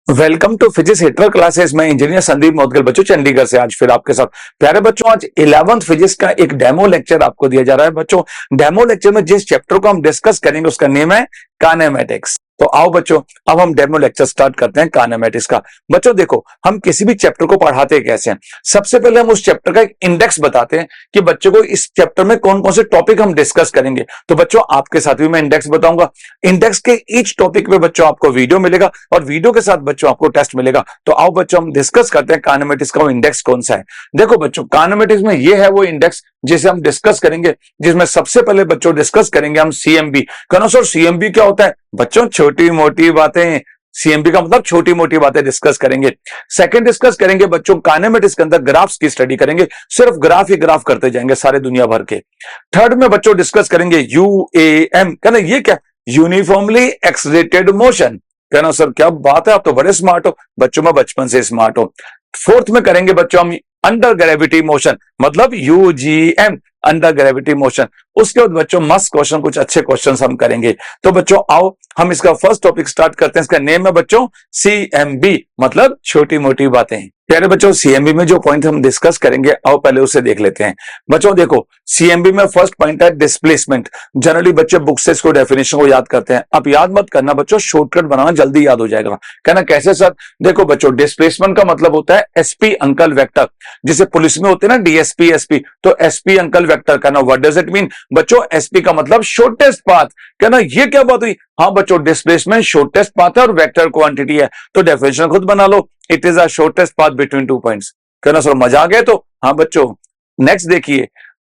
Welcome to physics hitter classes में engineer Sandeep Modgal बच्चों चंडीगढ़ से आज फिर आपके साथ। प्यारे बच्चों, आज 11th फिजिक्स का एक डेमो लेक्चर आपको दिया जा रहा है। बच्चों, डेमो लेक्चर में जिस चैप्टर को हम डिस्कस करेंगे उसका नेम है काइनेमेटिक्स। तो आओ बच्चों, अब हम डेमो लेक्चर स्टार्ट करते हैं काइनेमेटिक्स का। बच्चों देखो, हम किसी भी चैप्टर को पढ़ाते कैसे हैं। सबसे पहले हम उस चैप्टर का एक इंडेक्स बताते हैं कि बच्चों को इस चैप्टर में कौन कौन से टॉपिक हम डिस्कस करेंगे। तो बच्चों, आपके साथ भी मैं इंडेक्स बताऊंगा। इंडेक्स के ईच टॉपिक पे बच्चों आपको वीडियो मिलेगा और वीडियो के साथ बच्चों आपको टेस्ट मिलेगा। तो आओ बच्चों, हम डिस्कस करते हैं काइनेमेटिक्स का इंडेक्स कौन सा है। देखो बच्चों, काइनेमेटिक्स में ये है वो इंडेक्स जिसे हम डिस्कस करेंगे, जिसमें सबसे पहले बच्चों डिस्कस करेंगे हम सीएमबी। कहना सर सीएमबी क्या होता है? बच्चों, छोटी मोटी बातें। सीएमबी का मतलब छोटी मोटी बातें डिस्कस करेंगे। सेकंड डिस्कस करेंगे बच्चों काइनेमेटिक्स के अंदर ग्राफ्स की स्टडी करेंगे, सिर्फ ग्राफ ही ग्राफ करते जाएंगे सारे दुनिया भर के। थर्ड में बच्चों डिस्कस करेंगे यूएएम। कहना ये क्या? Uniformly accelerated motion. कहना सर क्या बात है, आप तो बड़े स्मार्ट हो। बच्चों, में बचपन से स्मार्ट हो। फोर्थ में करेंगे बच्चों हम अंडर ग्रेविटी मोशन, मतलब यूजीएम, अंडर ग्रेविटी मोशन। उसके बाद बच्चों मस्त क्वेश्चन, कुछ अच्छे क्वेश्चन हम करेंगे। तो बच्चों आओ हम इसका फर्स्ट टॉपिक स्टार्ट करते हैं। इसका नेम है बच्चों सीएमबी, मतलब छोटी मोटी बातें। प्यारे बच्चों, सीएमबी में जो पॉइंट हम डिस्कस करेंगे, आओ पहले उसे देख लेते हैं। बच्चों देखो, सीएमबी में फर्स्ट पॉइंट है डिस्प्लेसमेंट। जनरली बच्चे बुक से इसको डेफिनेशन को याद करते हैं। अब याद मत करना बच्चों, शॉर्टकट बनाना, जल्दी याद हो जाएगा। कहना कैसे सर? देखो बच्चों, डिस्प्लेसमेंट का मतलब होता है एसपी अंकल वेक्टर। जैसे पुलिस में होते हैं ना डीएसपी एसपी, तो एसपी अंकल वेक्टर। कहना व्हाट डज इट मीन? बच्चों, एसपी का मतलब शॉर्टेस्ट पाथ। कहना ये क्या बात हुई? हाँ बच्चों, डिस्प्लेसमेंट शॉर्टेस्ट पाथ है और वेक्टर क्वांटिटी है, तो डेफिनेशन खुद बना लो। It is a shortest path between two points. कहना सर मजा आ गया तो? हाँ बच्चों, नेक्स्ट देखिए,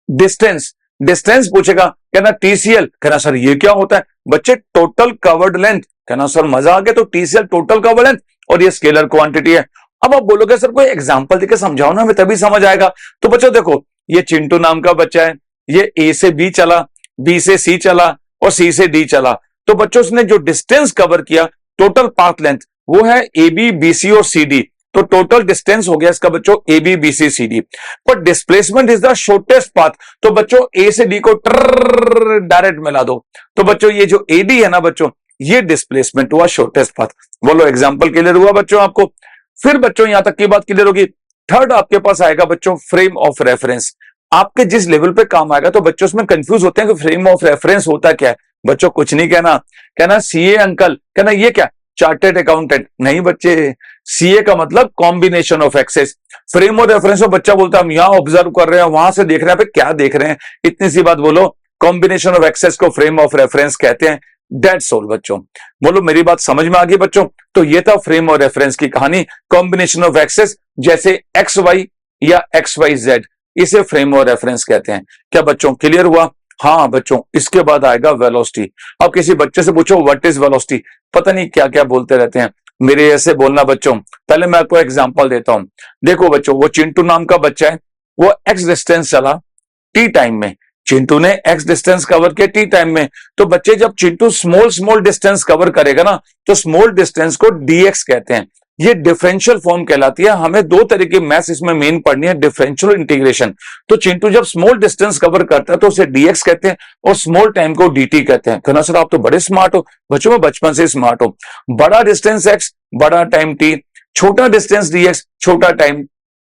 डिस्टेंस। डिस्टेंस पूछेगा, कहना टीसीएल। कहना सर ये क्या होता है? बच्चे टोटल कवर्ड लेंथ। कहना सर मजा आ गया, तो टीसीएल टोटल कवर्ड लेंथ और ये स्केलर क्वांटिटी है। अब आप बोलोगे सर कोई एग्जांपल देके समझाओ ना, हमें तभी समझ आएगा। तो बच्चों देखो, ये चिंटू नाम का बच्चा है, ये ए से बी चला, बी से सी चला और सी से डी चला। तो बच्चों उसने जो डिस्टेंस कवर किया, टोटल पाथ लेंथ, वो है ए बी बी सी और सी डी। तो टोटल डिस्टेंस हो गया इसका बच्चों A B B C C D. पर displacement is the shortest path, तो बच्चों ए से डी को डायरेक्ट मिला दो। तो बच्चों ये जो ए डी है ना बच्चों, ये डिस्प्लेसमेंट हुआ शॉर्टेस्ट पाथ। बोलो एग्जाम्पल क्लियर हुआ बच्चों आपको? फिर बच्चों यहां तक की बात क्लियर होगी। थर्ड आपके पास आएगा बच्चों फ्रेम ऑफ रेफरेंस। आपके जिस लेवल पे काम आएगा, तो बच्चों उसमें कंफ्यूज होते हैं कि फ्रेम ऑफ रेफरेंस होता क्या है। बच्चों कुछ नहीं कहना, कहना सीए अंकल। कहना ये क्या? Chartered accountant. नहीं बच्चे, सीए का मतलब combination of axis. Frame of reference में बच्चा बोलता है हम यहां ऑब्जर्व कर रहे हैं, वहां से देख रहे हैं, पे क्या देख रहे हैं। इतनी सी बात बोलो, कॉम्बिनेशन ऑफ एक्सेस को फ्रेम ऑफ रेफरेंस कहते हैं। दैट्स ऑल बच्चों। बोलो मेरी बात समझ में आ गई बच्चों? तो ये था फ्रेम और रेफरेंस की कहानी। कॉम्बिनेशन ऑफ एक्सेस जैसे एक्स वाई या एक्स वाई जेड, इसे फ्रेम और रेफरेंस कहते हैं। क्या बच्चों क्लियर हुआ? हाँ बच्चों, इसके बाद आएगा वेलोसिटी। अब किसी बच्चे से पूछो व्हाट इज वेलोसिटी, पता नहीं क्या क्या बोलते रहते हैं। मेरे ऐसे बोलना बच्चों। पहले मैं आपको एग्जांपल देता हूं। देखो बच्चों, वो चिंटू नाम का बच्चा है, वो एक्स डिस्टेंस चला टी टाइम में। चिंटू ने एक्स डिस्टेंस कवर किया टी टाइम में। तो बच्चे जब Chintu small small distance cover करेगा ना, तो स्मॉल डिस्टेंस को डीएक्स कहते हैं। ये डिफरेंशियल फॉर्म कहलाती है। हमें दो तरह की मैथ्स इसमें मेन पढ़नी है, डिफरेंशियल इंटीग्रेशन। तो चिंटू जब स्मॉल डिस्टेंस कवर करता है तो उसे डीएक्स कहते हैं और स्मॉल टाइम को डीटी कहते हैं। कहना सर आप तो बड़े स्मार्ट हो। बच्चों में बचपन से स्मार्ट हो। बड़ा डिस्टेंस एक्स, बड़ा टाइम टी, छोटा डिस्टेंस डीएक्स, छोटा टाइम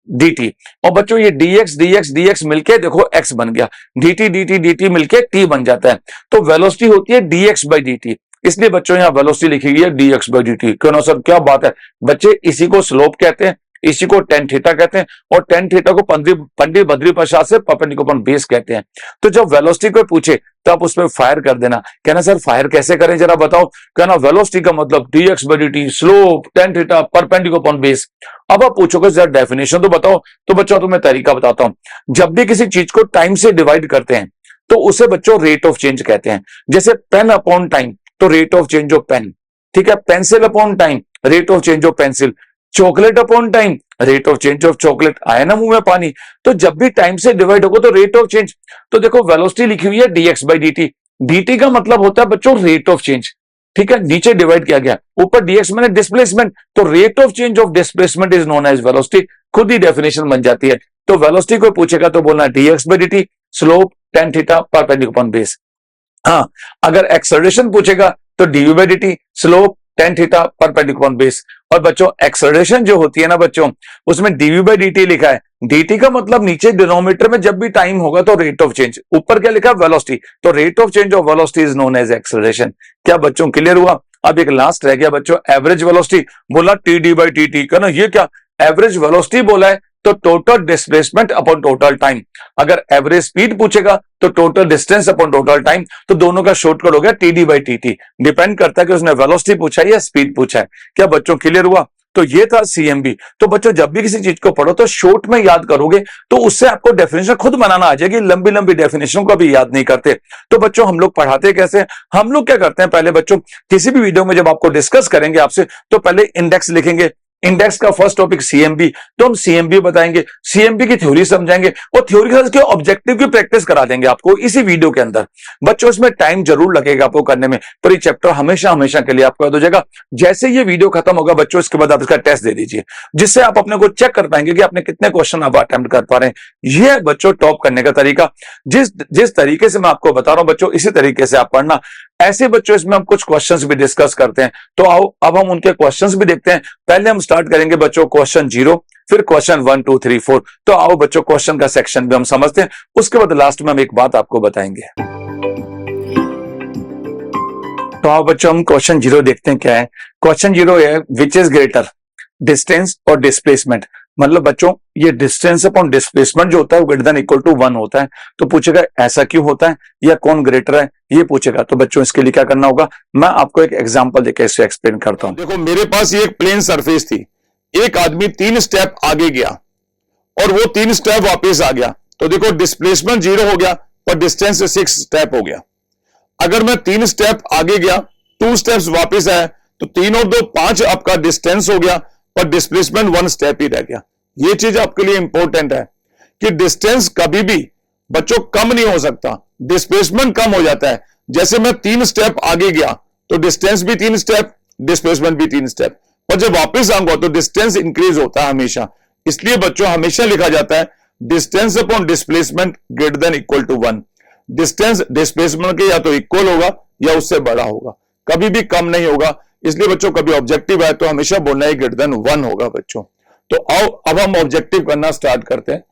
dt। और बच्चों ये dx dx dx मिलके देखो x बन गया, dt dt dt मिलके t बन जाता है। तो वेलोसिटी होती है dx बाई dt, इसलिए बच्चों यहाँ वेलोसिटी लिखी गई है dx बाई dt। क्यों ना सर क्या बात है? बच्चे इसी को स्लोप कहते हैं, इसी को टेन थीटा कहते हैं और टेन थीटा को पंडित बद्री प्रसाद से परपेंडिकुलर बेस कहते हैं। तो जब वेलोसिटी को पूछे तो आप उसमें फायर कर देना। कहना सर फायर कैसे करें जरा बताओ? कहना वेलोसिटी का मतलब dx by dt, slope tan theta, perpendicular base. अब आप पूछोगे सर डेफिनेशन तो बताओ। तो बच्चों तुम्हें तरीका बताता हूं। जब भी किसी चीज को टाइम से डिवाइड करते हैं तो उसे बच्चों रेट ऑफ चेंज कहते हैं। जैसे पेन अपॉन टाइम, तो rate of change of pen. ठीक है, pencil upon time, rate of change of pencil. Chocolate upon time, rate of change of chocolate. आया ना मुंह में पानी? तो जब भी टाइम से डिवाइड होगा तो रेट ऑफ चेंज। तो देखो वेलोसिटी लिखी हुई है dx बाई dt। dt का मतलब होता है बच्चों रेट ऑफ चेंज। ठीक है, नीचे डिवाइड किया गया, ऊपर dx मैंने डिस्प्लेसमेंट, तो rate of change of displacement is known as velocity. खुद ही डेफिनेशन बन जाती है। तो वेलोसिटी को पूछेगा तो बोलना dx by dt, slope tan theta, perpendicular base. हाँ, अगर एक्सेलरेशन पूछेगा तो du by dt, slope tan theta perpendicular base. और बच्चों एक्सेलरेशन जो होती है ना बच्चों, उसमें dv बाई dt लिखा है। dt का मतलब नीचे डिनोमिनेटर में जब भी टाइम होगा तो रेट ऑफ चेंज, ऊपर क्या लिखा है वेलोसिटी, तो rate of change of velocity is known as acceleration. क्या बच्चों क्लियर हुआ? अब एक लास्ट रह गया बच्चों, एवरेज वेलोसिटी। बोला टी बाई टी का ना, ये क्या एवरेज वेलोसिटी बोला है, तो total displacement upon total time. अगर एवरेज स्पीड पूछेगा तो total distance upon total time, तो दोनों का शॉर्टकट हो गया टी बाई टी। डिपेंड करता है कि उसने वेलोसिटी पूछा है या स्पीड पूछा है। क्या बच्चों क्लियर हुआ? तो ये था सीएमबी। तो बच्चों जब भी किसी चीज को पढ़ो तो शॉर्ट में याद करोगे तो उससे आपको डेफिनेशन खुद बनाना आ जाएगी, लंबी लंबी डेफिनेशन को भी याद नहीं करते। तो बच्चों हम लोग पढ़ाते कैसे? हम लोग क्या करते हैं, पहले बच्चों किसी भी वीडियो में जब आपको डिस्कस करेंगे आपसे, तो पहले इंडेक्स लिखेंगे। इंडेक्स का फर्स्ट टॉपिक सीएमबी, तो हम सीएमबी बताएंगे, सीएमबी की थ्योरी समझाएंगे और थ्योरी के साथ इसके ऑब्जेक्टिव की प्रैक्टिस करा देंगे आपको इसी वीडियो के अंदर। बच्चों इसमें टाइम जरूर लगेगा आपको करने में, पर ये चैप्टर हमेशा हमेशा के लिए आपको याद हो जाएगा। जैसे ये वीडियो खत्म होगा बच्चों, इसके बाद आप इसका टेस्ट दे दीजिए, जिससे आप अपने को चेक कर पाएंगे कि आपने कितने क्वेश्चन आप अटेम्प्ट कर पा रहे हैं। यह है बच्चों टॉप करने का तरीका। जिस तरीके से मैं आपको बता रहा हूं बच्चों, इसी तरीके से आप पढ़ना। ऐसे बच्चों इसमें हम कुछ क्वेश्चंस भी डिस्कस करते हैं, तो आओ अब हम उनके क्वेश्चंस भी देखते हैं। पहले हम स्टार्ट करेंगे बच्चों क्वेश्चन 0, फिर क्वेश्चन 1 2 3 4। तो आओ बच्चों क्वेश्चन का सेक्शन भी हम समझते हैं, उसके बाद लास्ट में हम एक बात आपको बताएंगे। तो आओ बच्चों हम क्वेश्चन 0 देखते हैं क्या है। क्वेश्चन 0 है विच इज ग्रेटर, डिस्टेंस और डिस्प्लेसमेंट। मतलब बच्चों ये डिस्टेंस अपॉन डिस्प्लेसमेंट जो होता है वो ग्रेटर देन इक्वल टू 1 होता है। तो पूछेगा ऐसा क्यों होता है या कौन ग्रेटर है, ये पूछेगा। तो बच्चों इसके लिए क्या करना होगा, मैं आपको एक एग्जांपल देकर इसे एक्सप्लेन करता हूं। देखो मेरे पास ये एक प्लेन सरफेस थी, एक आदमी 3 स्टेप आगे गया और वो 3 स्टेप वापस आ गया, तो देखो डिस्प्लेसमेंट 0 हो गया पर डिस्टेंस 6 स्टेप हो गया। अगर मैं 3 स्टेप आगे गया, 2 स्टेप्स वापस आया, तो 3 और 2 5 आपका डिस्टेंस हो गया पर डिस्प्लेसमेंट 1 स्टेप ही रह गया। ये चीज आपके लिए इंपॉर्टेंट है कि डिस्टेंस कभी भी बच्चों कम नहीं हो सकता, डिस्प्लेसमेंट कम हो जाता है। जैसे मैं 3 स्टेप आगे गया तो डिस्टेंस भी 3 स्टेप, डिस्प्लेसमेंट भी 3 स्टेप, पर जब वापस आऊंगा तो डिस्टेंस इंक्रीज होता है हमेशा। इसलिए बच्चों हमेशा लिखा जाता है distance upon displacement greater than equal to 1। Distance displacement के या तो इक्वल होगा या उससे बड़ा होगा, कभी भी कम नहीं होगा। इसलिए बच्चों कभी ऑब्जेक्टिव है तो हमेशा बोलना है ग्रेटर देन 1 होगा बच्चों। तो आओ अब हम ऑब्जेक्टिव करना स्टार्ट करते हैं।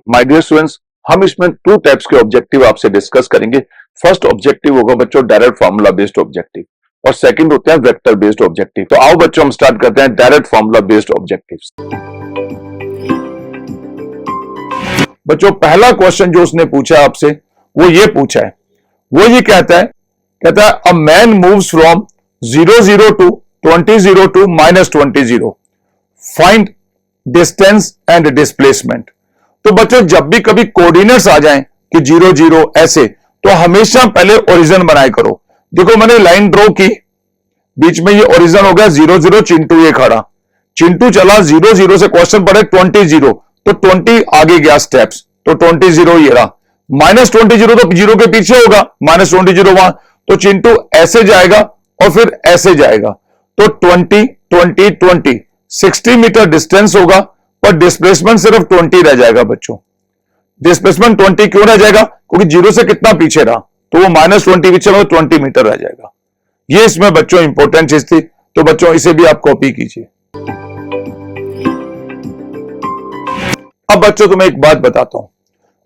माय डियर स्टूडेंट्स, हम इसमें 2 टाइप्स के ऑब्जेक्टिव आपसे डिस्कस करेंगे। फर्स्ट ऑब्जेक्टिव होगा बच्चों डायरेक्ट फार्मूला बेस्ड ऑब्जेक्टिव और सेकंड होता है वेक्टर बेस्ड ऑब्जेक्टिव। तो आओ बच्चों हम स्टार्ट करते हैं डायरेक्ट फार्मूला बेस्ड ऑब्जेक्टिव्स। बच्चों पहला क्वेश्चन जो उसने पूछा आपसे वो ये पूछा है, वो ये कहता है a man moves from 0 to 20 to -20, find distance and displacement. तो बच्चों जब भी कभी कोऑर्डिनेट्स आ जाएं कि 0 0 ऐसे, तो हमेशा पहले ओरिजिन बनाए करो। देखो मैंने लाइन ड्रॉ की, बीच में ये ओरिजिन हो गया 0 0, चिंटू ये खड़ा, चिंटू चला 0 0 से क्वेश्चन पड़े 20 0, तो 20 आगे गया स्टेप्स, तो 20 0 ये रहा, -20 तो 0 के पीछे होगा, -20 वहां, तो चिंटू ऐसे जाएगा और फिर ऐसे जाएगा, तो 20 20 20 60 मीटर डिस्टेंस होगा, पर डिस्प्लेसमेंट सिर्फ 20 रह जाएगा बच्चों। डिस्प्लेसमेंट 20 क्यों रह जाएगा, क्योंकि 0 से कितना पीछे रहा, तो वो -20 पीछे रहा, 20 मीटर रह जाएगा। ये इसमें बच्चों इंपॉर्टेंट चीज थी, तो बच्चों इसे भी आप कॉपी कीजिए। अब बच्चों तुम्हें एक बात बताता हूं,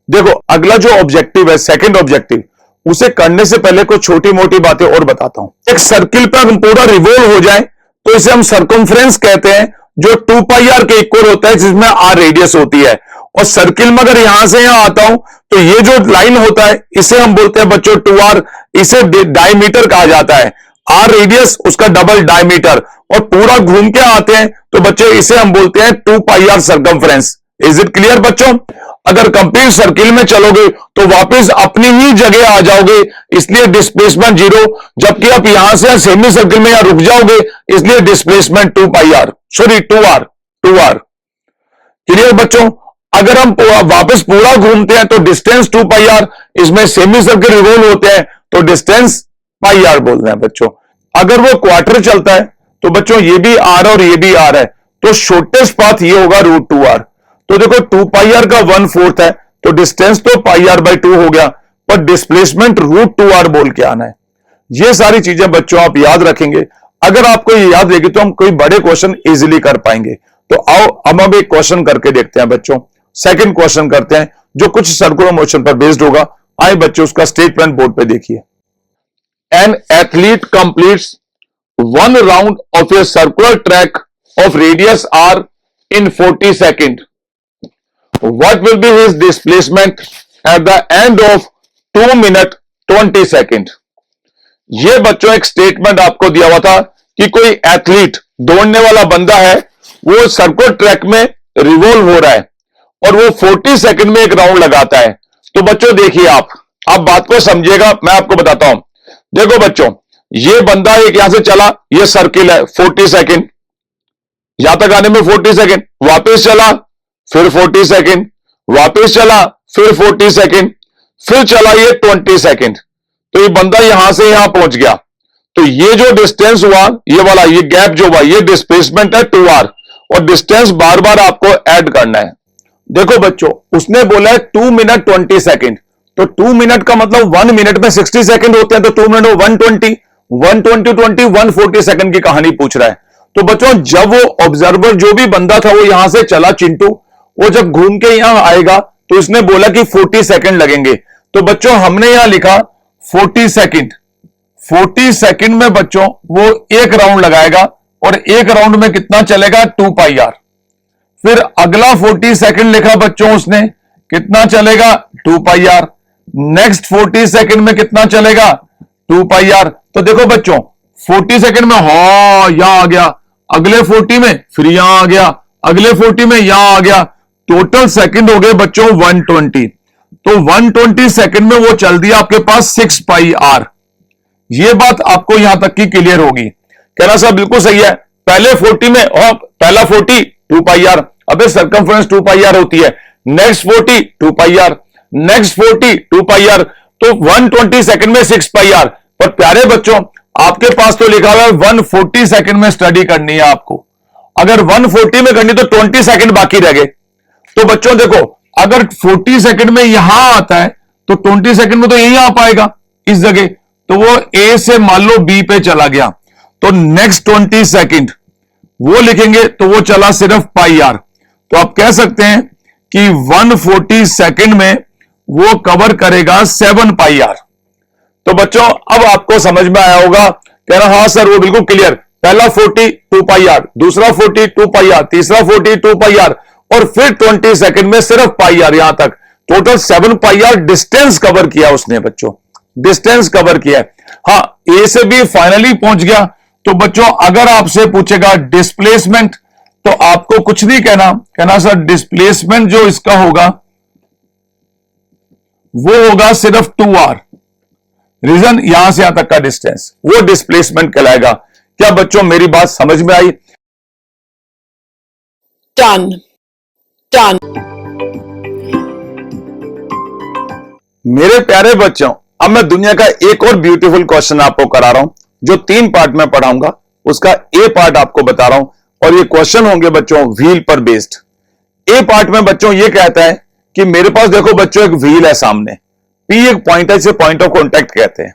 देखो अगला जो ऑब्जेक्टिव है सेकंड ऑब्जेक्टिव, उसे करने से पहले कुछ छोटी मोटी बातें और बताता हूं। एक सर्किल पर हम पूरा रिवॉल्व हो जाए तो इसे हम सर्कमफ्रेंस कहते हैं, जो 2πr के इक्वल होता है, जिसमें r रेडियस होती है। और सर्किल में अगर यहां से यहां आता हूं तो ये जो लाइन होता है इसे हम बोलते हैं बच्चों 2r, इसे डायमीटर कहा जाता है। r रेडियस उसका डबल डायमीटर, और पूरा घूम के आते हैं तो बच्चों इसे हम बोलते हैं 2πr circumference. Is it clear बच्चों? अगर कंप्लीट सर्किल में चलोगे तो वापस अपनी ही जगह आ जाओगे, इसलिए डिस्प्लेसमेंट 0, जबकि आप यहां से सेमी सर्किल में यहां रुक जाओगे, इसलिए displacement 2πr, sorry 2r। Clear बच्चों? अगर हम वापस पूरा घूमते हैं तो डिस्टेंस 2πr, इसमें सेमी सर्किल रिवॉल्व होते हैं तो डिस्टेंस πr बोल रहे हैं बच्चों। अगर वो क्वार्टर चलता है तो बच्चों ये भी r और ये भी r है, तो शॉर्टेस्ट पाथ ये होगा √2r। तो देखो 2πr का 1/4 है, तो डिस्टेंस तो πr/2 हो गया, पर डिस्प्लेसमेंट √2r बोल के आना है। ये सारी चीजें बच्चों आप याद रखेंगे। अगर आपको ये याद रहेगी तो हम कोई बड़े क्वेश्चन इजीली कर पाएंगे। तो आओ हम अब एक क्वेश्चन करके देखते हैं बच्चों। सेकंड क्वेश्चन करते हैं जो कुछ सर्कुलर मोशन पर बेस्ड होगा। आए बच्चों उसका स्टेटमेंट बोर्ड पे देखिए। An athlete completes 1 round of a circular track of radius r in 40 seconds. What will be his displacement at the end of 2 minutes 20 seconds? ये बच्चों एक स्टेटमेंट आपको दिया हुआ था कि कोई एथलीट दौड़ने वाला बंदा है, वो सर्कुलर ट्रैक में रिवॉल्व हो रहा है और वो 40 सेकंड में एक राउंड लगाता है। तो बच्चों देखिए आप बात को समझिएगा, मैं आपको बताता हूं। देखो बच्चों, ये बंदा एक यहां से चला, ये सर्किल है 40 सेकंड, यहां तक आने में 40 सेकंड, वापस चला फिर 40 सेकंड, वापस चला फिर 40 सेकंड, फिर चला ये 20 सेकंड। तो ये बंदा यहां से यहां पहुंच गया। तो ये जो डिस्टेंस हुआ, ये वाला ये गैप जो हुआ, ये डिस्प्लेसमेंट है 2r और डिस्टेंस बार बार आपको ऐड करना है। देखो बच्चों, उसने बोला है 2 मिनट 20 सेकंड, तो 2 मिनट का मतलब 1 मिनट में 60 सेकंड होते हैं, तो 2 मिनट 120 120 140 सेकंड की कहानी पूछ रहा है। तो बच्चों जब वो ऑब्जर्वर जो भी बंदा था वो यहां से चला चिंटू, वो जब घूम के यहां आएगा तो इसने बोला कि 40 सेकंड लगेंगे। तो बच्चों हमने यहां लिखा 40 सेकंड। 40 सेकंड में बच्चों वो एक राउंड लगाएगा और एक राउंड में कितना चलेगा 2πr। फिर अगला 40 सेकंड लिखा बच्चों उसने, कितना चलेगा 2πr। नेक्स्ट 40 सेकंड में कितना चलेगा 2πr। तो देखो बच्चों 40 सेकंड में यहां आ गया, अगले 40 में फिर यहां आ गया, अगले 40 में यहां आ गया, टोटल सेकंड हो गए बच्चों 120। तो 120 सेकंड में वो चल दिया आपके पास 6πr। ये बात आपको यहां तक की क्लियर होगी। कहना साहब बिल्कुल सही है, पहले 40 में पहला 40 2πr, अबे सर्कमफ्रेंस 2πr होती है, नेक्स्ट 40 2πr, नेक्स्ट 40 2πr, तो 120 सेकंड में 6πr। पर प्यारे बच्चों आपके पास तो लिखा हुआ है 140 सेकंड में स्टडी करनी है आपको। अगर 140 में करनी तो 20 सेकंड बाकी रह गए। तो बच्चों देखो, अगर 40 सेकंड में यहां आता है तो 20 सेकंड में तो यही आ पाएगा इस जगह, तो वो ए से मान लो बी पे चला गया, तो नेक्स्ट 20 सेकंड वो लिखेंगे तो वो चला सिर्फ πr। तो आप कह सकते हैं कि 140 सेकंड में वो कवर करेगा 7πr। तो बच्चों अब आपको समझ में आया होगा, कह रहा हाँ सर वो बिल्कुल क्लियर, पहला 40 2πr, दूसरा 40 2πr, तीसरा 40 2πr और फिर 20 सेकंड में सिर्फ πr, यहां तक टोटल 7πr डिस्टेंस कवर किया उसने बच्चों, डिस्टेंस कवर किया। हाँ ए से भी फाइनली पहुंच गया। तो बच्चों अगर आपसे पूछेगा डिस्प्लेसमेंट तो आपको कुछ नहीं कहना सर डिस्प्लेसमेंट जो इसका होगा वो होगा सिर्फ 2r। रीजन यहां से यहां तक का डिस्टेंस वो डिस्प्लेसमेंट कहलाएगा। क्या बच्चों मेरी बात समझ में आई? Done. Done. मेरे प्यारे बच्चों अब मैं दुनिया का एक और ब्यूटीफुल क्वेश्चन आपको करा रहा हूं जो 3 पार्ट में पढ़ाऊंगा। उसका ए पार्ट आपको बता रहा हूं और ये क्वेश्चन होंगे बच्चों व्हील पर बेस्ड। ए पार्ट में बच्चों ये कहता है कि मेरे पास देखो बच्चों एक व्हील है सामने, पी एक पॉइंट है, इसे पॉइंट ऑफ कॉन्टैक्ट कहते हैं।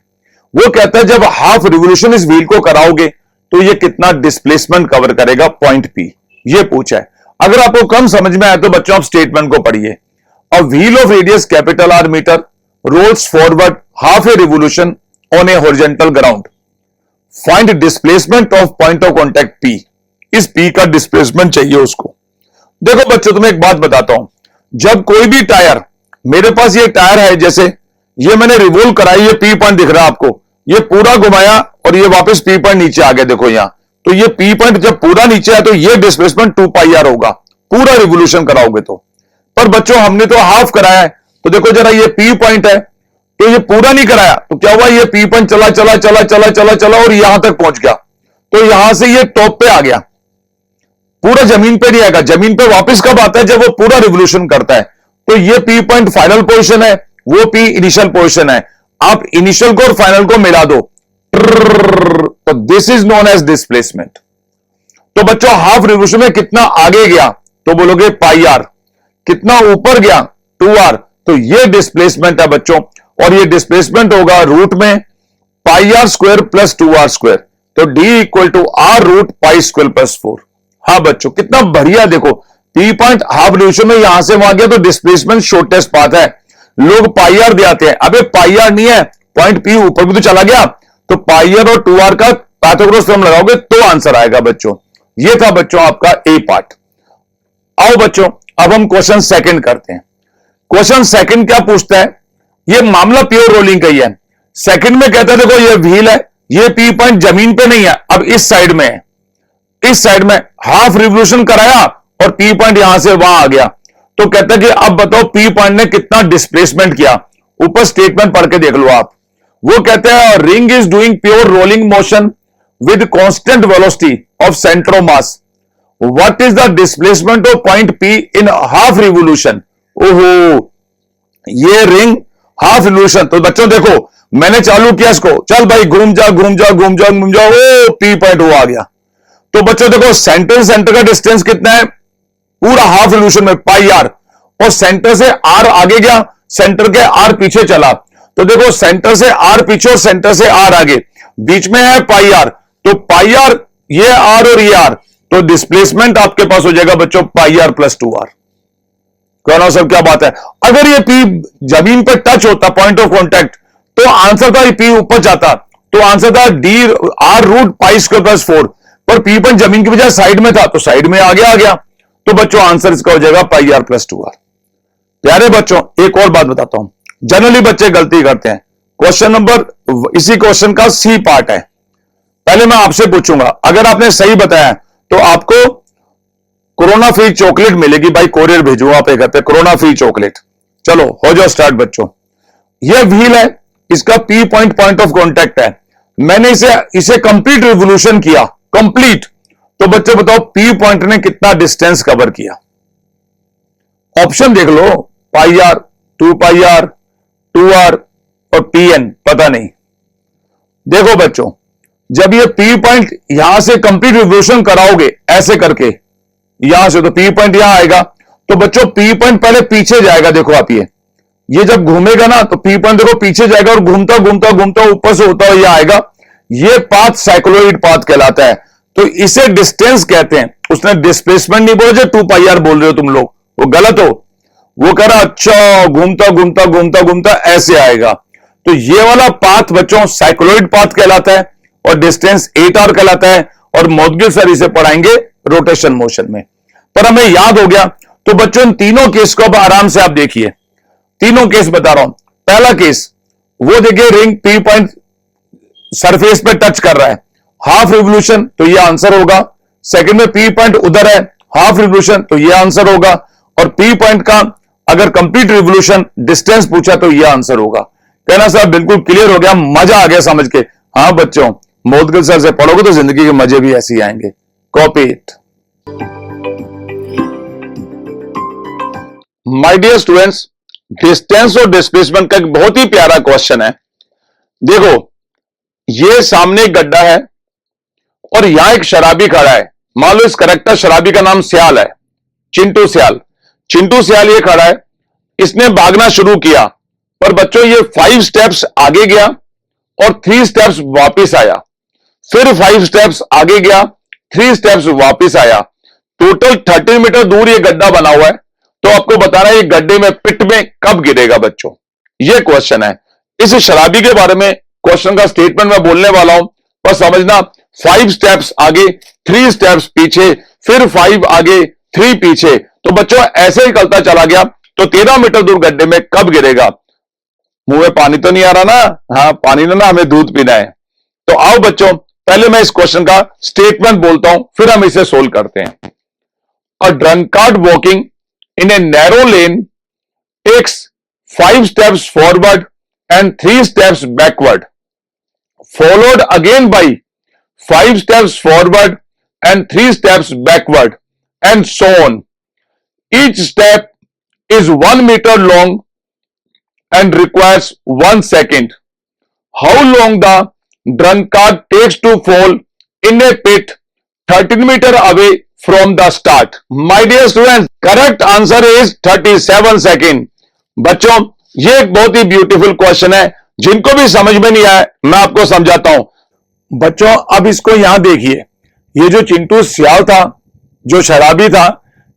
वो कहता है जब हाफ रिवोल्यूशन इस व्हील को कराओगे तो ये कितना डिस्प्लेसमेंट कवर करेगा पॉइंट पी, ये पूछा है। अगर आपको कम समझ में आया तो बच्चों आप स्टेटमेंट को पढ़िए। A wheel of radius capital R metre rolls forward half a revolution on a horizontal ground, find displacement of point of contact P. इस पी का डिस्प्लेसमेंट चाहिए उसको। देखो बच्चों तुम्हें एक बात बताता हूं, जब कोई भी टायर, मेरे पास ये टायर है, जैसे ये मैंने रिवोल्व कराई, ये पी पॉइंट दिख रहा है आपको, ये पूरा घुमाया और ये वापस पी पॉइंट नीचे आ गया, देखो यहां। तो ये पी पॉइंट जब पूरा नीचे आया तो ये डिस्प्लेसमेंट 2πr होगा, पूरा रिवोल्यूशन कराओगे तो। पर बच्चों हमने तो हाफ कराया है, तो देखो जरा ये पी पॉइंट है तो ये पूरा नहीं कराया, तो क्या हुआ, ये पी पॉइंट चला चला चला चला चला चला और यहां तक पहुंच गया। तो यहां से ये टॉप पे आ गया, पूरा जमीन पे नहीं आएगा। जमीन पे वापस कब आता है, जब वो पूरा रिवोल्यूशन करता है। तो ये पी पॉइंट फाइनल पोजीशन है, वो पी इनिशियल पोजीशन है। आप इनिशियल को और फाइनल को मिला दो, तो this is known as displacement. तो बच्चों हाफ रिवोल्यूशन में कितना आगे गया तो बोलोगे πr, कितना ऊपर गया 2r, तो ये डिस्प्लेसमेंट है बच्चों और ये डिस्प्लेसमेंट होगा रूट में pi r square plus 2r square, तो d equal to r root pi square plus 4। हाँ बच्चों, कितना बढ़िया। देखो पी पॉइंट हाफ रिवोल्यूशन में यहां से वहां गया तो डिस्प्लेसमेंट शॉर्टेस्ट पाथ है। लोग पाई आर दिखाते हैं, अबे पाई आर नहीं है, पॉइंट पी ऊपर भी तो चला गया, तो पाई आर और 2r का पाइथागोरस थ्योरम लगाओगे तो आंसर आएगा बच्चों। ये था बच्चों आपका ए पार्ट। आओ बच्चों अब हम क्वेश्चन सेकंड करते हैं। क्वेश्चन सेकंड क्या पूछता है, ये मामला प्योर रोलिंग का ही है। सेकंड में कहता है देखो ये व्हील है, ये पी पॉइंट जमीन पे नहीं है, अब इस साइड में है, इस साइड में हाफ रिवोल्यूशन कराया और पी पॉइंट यहां से वहां आ गया, तो कहता है कि अब बताओ पी पॉइंट ने कितना डिस्प्लेसमेंट किया। ऊपर स्टेटमेंट पढ़ के देख लो आप। वो कहते हैं ring is doing pure rolling motion with constant velocity of centre of mass, what is the displacement of point P in half revolution. ओहो, ये रिंग हाफ रिवोल्यूशन, तो बच्चों देखो मैंने चालू किया इसको, चल भाई घूम जा घूम जा घूम जा घूम जा, ओ पी पॉइंट वो आ गया। तो बच्चों देखो सेंटर सेंटर का डिस्टेंस कितना है, पूरा हाफ रिवोल्यूशन में पाई आर, और सेंटर से आर आगे गया, सेंटर के आर पीछे चला, तो देखो सेंटर से आर पीछे और सेंटर से आर आगे, बीच में है पाई आर, तो पाई आर ये आर और ये आर, तो डिस्प्लेसमेंट आपके पास हो जाएगा बच्चों पाई आर प्लस 2r। कहना सब क्या बात है। अगर ये पी जमीन पर टच होता पॉइंट ऑफ कॉन्टैक्ट तो आंसर था पी ऊपर जाता, तो आंसर था D R root pi square plus 4, पर पी पॉइंट जमीन की बजाय साइड में था तो साइड में आगे आ गया, तो बच्चों आंसर इसका हो जाएगा पाई आर प्लस 2r। प्यारे बच्चों एक और बात बताता हूं, जनरली बच्चे गलती करते हैं। क्वेश्चन नंबर इसी क्वेश्चन का सी पार्ट है। पहले मैं आपसे पूछूंगा, अगर आपने सही बताया तो आपको कोरोना फ्री चॉकलेट मिलेगी, भाई कोरियर भेजूंगा आप घर पे कोरोना फ्री चॉकलेट। चलो हो जाओ स्टार्ट बच्चों। यह व्हील है, इसका P point point of contact है, मैंने इसे कंप्लीट रिवोल्यूशन किया, कंप्लीट, तो बच्चे बताओ पी पॉइंट ने कितना डिस्टेंस कवर किया। ऑप्शन देख लो, पाई आर, 2 पाई आर, 2r और pn, पता नहीं। देखो बच्चों जब ये पी पॉइंट यहां से कंप्लीट रिवोल्यूशन कराओगे ऐसे करके यहां से, तो पी पॉइंट यहां आएगा, तो बच्चों पी पॉइंट पहले पीछे जाएगा। देखो आप ये जब घूमेगा ना तो पी पॉइंट देखो पीछे जाएगा और घूमता घूमता घूमता ऊपर से होता हुआ यहां आएगा। ये पाथ साइक्लोइड पाथ कहलाता है, तो इसे डिस्टेंस कहते हैं। उसने डिस्प्लेसमेंट नहीं बोला, जो 2 पाई आर बोल रहे हो तुम लोग, वो गलत हो। वो कह रहा अच्छा घूमता घूमता घूमता घूमता ऐसे आएगा, तो ये वाला पाथ बच्चों साइक्लोइड पाथ कहलाता है और डिस्टेंस 8r कहलाता है, और मौदगिल सर इसे पढ़ाएंगे रोटेशन मोशन में। पर हमें याद हो गया, तो बच्चों इन तीनों केस को अब आराम से आप देखिए, तीनों केस बता रहा हूं। पहला केस वो देखिए, रिंग पी पॉइंट सरफेस पे टच कर रहा है, हाफ रिवोल्यूशन, तो ये आंसर होगा। सेकंड में पी पॉइंट उधर है, हाफ रिवोल्यूशन, तो ये आंसर होगा। और पी पॉइंट का अगर कंप्लीट रिवोल्यूशन डिस्टेंस पूछा तो ये आंसर होगा। कहना साहब बिल्कुल क्लियर हो गया, मजा आ गया समझ के। हाँ बच्चों, मौदगिल सर से पढ़ोगे तो जिंदगी के मजे भी ऐसे ही आएंगे। Copy it. My dear students, distance और डिस्प्लेसमेंट का एक बहुत ही प्यारा क्वेश्चन है। देखो ये सामने एक गड्ढा है और यहां एक शराबी खड़ा है। मान लो इस करेक्टर शराबी का नाम सियाल है, चिंटू सियाल। चिंटू सियाल ये खड़ा है, इसने भागना शुरू किया, पर बच्चों ये 5 स्टेप्स आगे गया और 3 स्टेप्स वापस आया, फिर 5 स्टेप्स आगे गया, 3 स्टेप्स वापस आया। टोटल 30 मीटर दूर ये गड्ढा बना हुआ है, तो आपको बताना है ये गड्ढे में पिट में कब गिरेगा बच्चों, ये क्वेश्चन है। इस शराबी के बारे में क्वेश्चन का स्टेटमेंट मैं बोलने वाला हूं, पर समझना 5 स्टेप्स आगे, 3 स्टेप्स पीछे, फिर 5 आगे, 3 पीछे, तो बच्चों ऐसे ही चलता चला गया, तो 13 मीटर दूर गड्ढे में कब गिरेगा। मुंह में पानी तो नहीं आ रहा ना? हाँ पानी ना, हमें दूध पीना है। तो आओ बच्चों पहले मैं इस क्वेश्चन का स्टेटमेंट बोलता हूं, फिर हम इसे सोल्व करते हैं। A drunkard walking in a narrow lane takes 5 steps forward and 3 steps backward, followed again by 5 steps forward and 3 steps backward, and so on. Each step is 1 meter long and requires 1 second. How long the drunkard takes to fall in a pit 13 meter away from the start? My dear students, correct answer is 37 seconds. बच्चों ये एक बहुत ही beautiful question है, जिनको भी समझ में नहीं आया मैं आपको समझाता हूं। बच्चों अब इसको यहां देखिए, ये जो चिंटू सियाल था, जो शराबी था,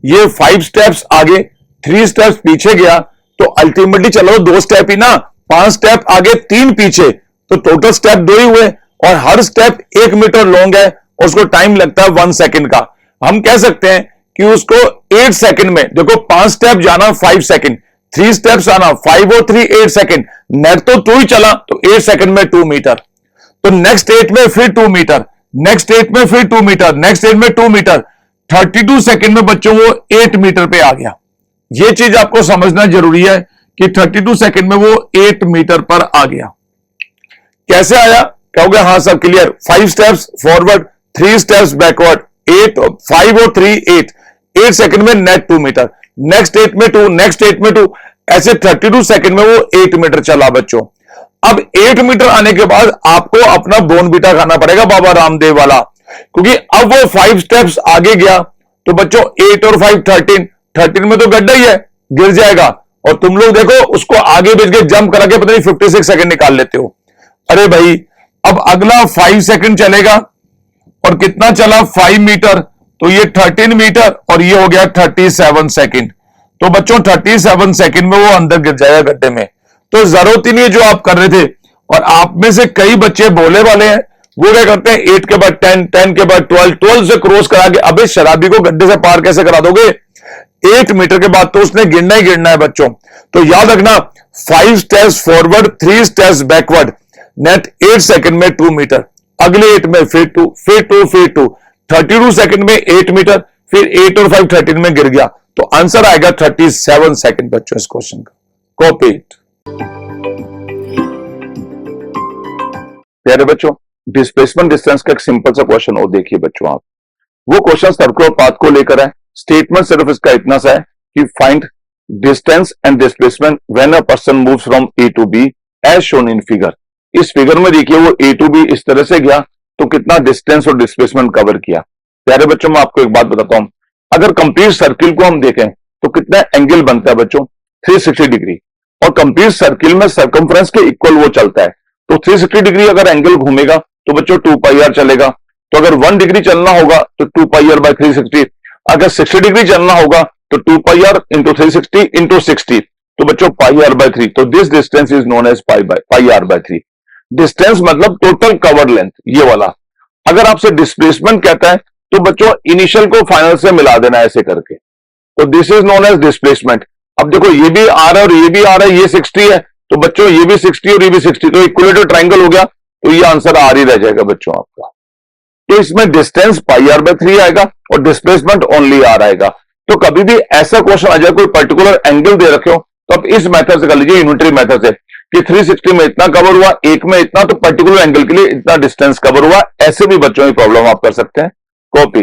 ये 5 स्टेप्स आगे 3 स्टेप्स पीछे गया, तो अल्टीमेटली चलो 2 स्टेप ही ना, 5 स्टेप आगे 3 पीछे, तो टोटल स्टेप 2 ही हुए और हर स्टेप 1 मीटर लॉन्ग है और उसको टाइम लगता है 1 सेकंड का। हम कह सकते हैं कि उसको 8 सेकंड में, देखो 5 स्टेप जाना 5 सेकंड, 3 स्टेप्स आना 5 और 3 8 सेकंड, नेट तो 2 ही चला तो 8 सेकंड में 2 मीटर, तो नेक्स्ट 8 में फिर 2 मीटर, नेक्स्ट 8 में फिर 2 मीटर, नेक्स्ट 8 में 2 मीटर, 32 सेकंड में बच्चों वो 8 मीटर पे आ गया। ये चीज आपको समझना जरूरी है कि 32 सेकंड में वो 8 मीटर पर आ गया। कैसे आया कहोगे? हाँ sir clear, 5 steps forward 3 steps backward, 8 5 और 3 8 सेकंड में नेट 2 मीटर, नेक्स्ट 8 में 2, नेक्स्ट 8 में 2, ऐसे 32 सेकंड में वो 8 मीटर चला बच्चों। अब 8 मीटर आने के बाद आपको अपना बोनवीटा खाना पड़ेगा बाबा रामदेव वाला, क्योंकि अब वो 5 स्टेप्स आगे गया तो बच्चों 8 और 5 13 में तो गड्ढा ही है, गिर जाएगा, और तुम लोग देखो उसको आगे भेज के जंप करा के पता नहीं 56 सेकंड निकाल लेते हो। अरे भाई अब अगला 5 सेकंड चलेगा और कितना चला 5 मीटर, तो ये 13 मीटर और ये हो गया 37 सेकंड, तो बच्चों 37 सेकंड में वो अंदर गिर जाएगा गड्ढे में। तो जरूरत ही नहीं है जो आप कर रहे थे, और आप में से कई बच्चे बोले वाले हैं, वो क्या करते हैं 8 के बाद 10, 10 के बाद 12, 12 से क्रॉस करा के, अबे शराबी को गड्ढे से पार कैसे करा दोगे? 8 मीटर के बाद तो उसने गिरना ही गिरना है बच्चों। तो याद रखना 5 steps forward 3 steps backward, net 8 second में 2 मीटर, अगले 8 में फिर 2 फिर 2 फिर 2, 32 सेकंड में 8 मीटर, फिर 8 और 5 13 में गिर गया, तो आंसर आएगा 37 सेकंड बच्चों इस क्वेश्चन का। Copy it. प्यारे बच्चों, डिस्प्लेसमेंट डिस्टेंस का एक सिंपल सा क्वेश्चन और देखिए बच्चों आप, वो क्वेश्चन सर्कुलर पाथ को लेकर है। स्टेटमेंट सिर्फ इसका इतना सा है कि find distance and displacement when a person moves from A to B as shown in figure. इस फिगर में देखिए वो ए टू बी इस तरह से गया तो कितना डिस्टेंस और डिस्प्लेसमेंट कवर किया। प्यारे बच्चों मैं आपको एक बात बताता हूं, अगर कंप्लीट सर्किल को हम देखें तो कितना एंगल बनता है बच्चों? 360 डिग्री, और कंप्लीट सर्किल में सर्कमफ्रेंस के इक्वल वो चलता है, तो 360 डिग्री अगर एंगल घूमेगा तो बच्चों 2 पाई आर चलेगा, तो अगर 1 डिग्री चलना होगा तो 2 पाई आर बाय 360, अगर 60 डिग्री चलना होगा तो 2 पाई आर इंटू 360 इंटू 60, तो बच्चों पाई आर बाय 3, तो this distance is known as pi R by 3। Distance मतलब टोटल कवर लेंथ, ये वाला। अगर आपसे डिस्प्लेसमेंट कहता है तो बच्चों इनिशियल को फाइनल से मिला देना ऐसे करके, तो this is known as displacement. अब देखो ये भी आ रहा है और ये भी आ रहा है, ये 60 है तो बच्चों ये भी 60 और ये भी 60, तो इक्वलेटर ट्रायंगल हो गया, तो ये आंसर आर ही रह जाएगा बच्चों आपका। तो इसमें डिस्टेंस पाई आर बाय 3 आएगा और डिस्प्लेसमेंट ओनली आर आएगा। तो कभी भी ऐसा क्वेश्चन आ जाए कोई पर्टिकुलर एंगल दे रखे हो तो आप इस मेथड से कर लीजिए, यूनिटरी मेथड से, कि 360 में इतना कवर हुआ, एक में इतना, तो पर्टिकुलर एंगल के लिए इतना डिस्टेंस कवर हुआ। ऐसे भी बच्चों की प्रॉब्लम आप कर सकते हैं। कॉपी।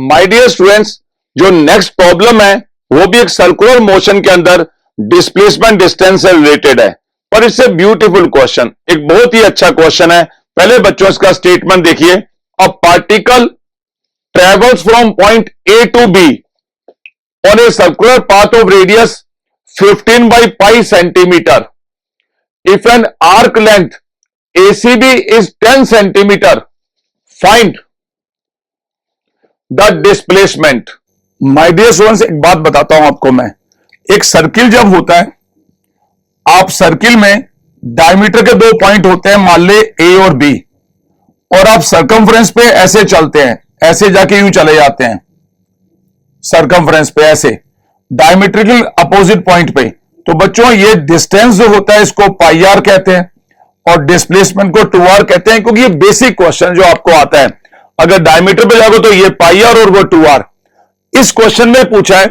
माय डियर स्टूडेंट्स, जो नेक्स्ट प्रॉब्लम है वो भी एक सर्कुलर मोशन के अंदर डिस्प्लेसमेंट डिस्टेंस से रिलेटेड है, पर इससे ब्यूटीफुल क्वेश्चन, एक बहुत ही अच्छा क्वेश्चन है। पहले बच्चों इसका स्टेटमेंट देखिए, a particle travels from point A to B on a circular path of radius 15 by pi centimeter. If an arc length ACB is 10 centimeter, find the displacement. My dear students, एक बात बताता हूं आपको मैं, एक circle जब होता है, आप सर्किल में डायमीटर के 2 पॉइंट होते हैं, मान ले ए और बी, और आप सर्कमफ्रेंस पे ऐसे चलते हैं, ऐसे जाके यूं चले जाते हैं सर्कमफ्रेंस पे ऐसे डायमीट्रिकल अपोजिट पॉइंट पे, तो बच्चों ये डिस्टेंस जो होता है इसको पाई आर कहते हैं और डिस्प्लेसमेंट को 2r कहते हैं, क्योंकि ये बेसिक क्वेश्चन जो आपको आता है, अगर डायमीटर पे जाओगे तो ये पाई आर और वो 2r। इस क्वेश्चन में पूछा है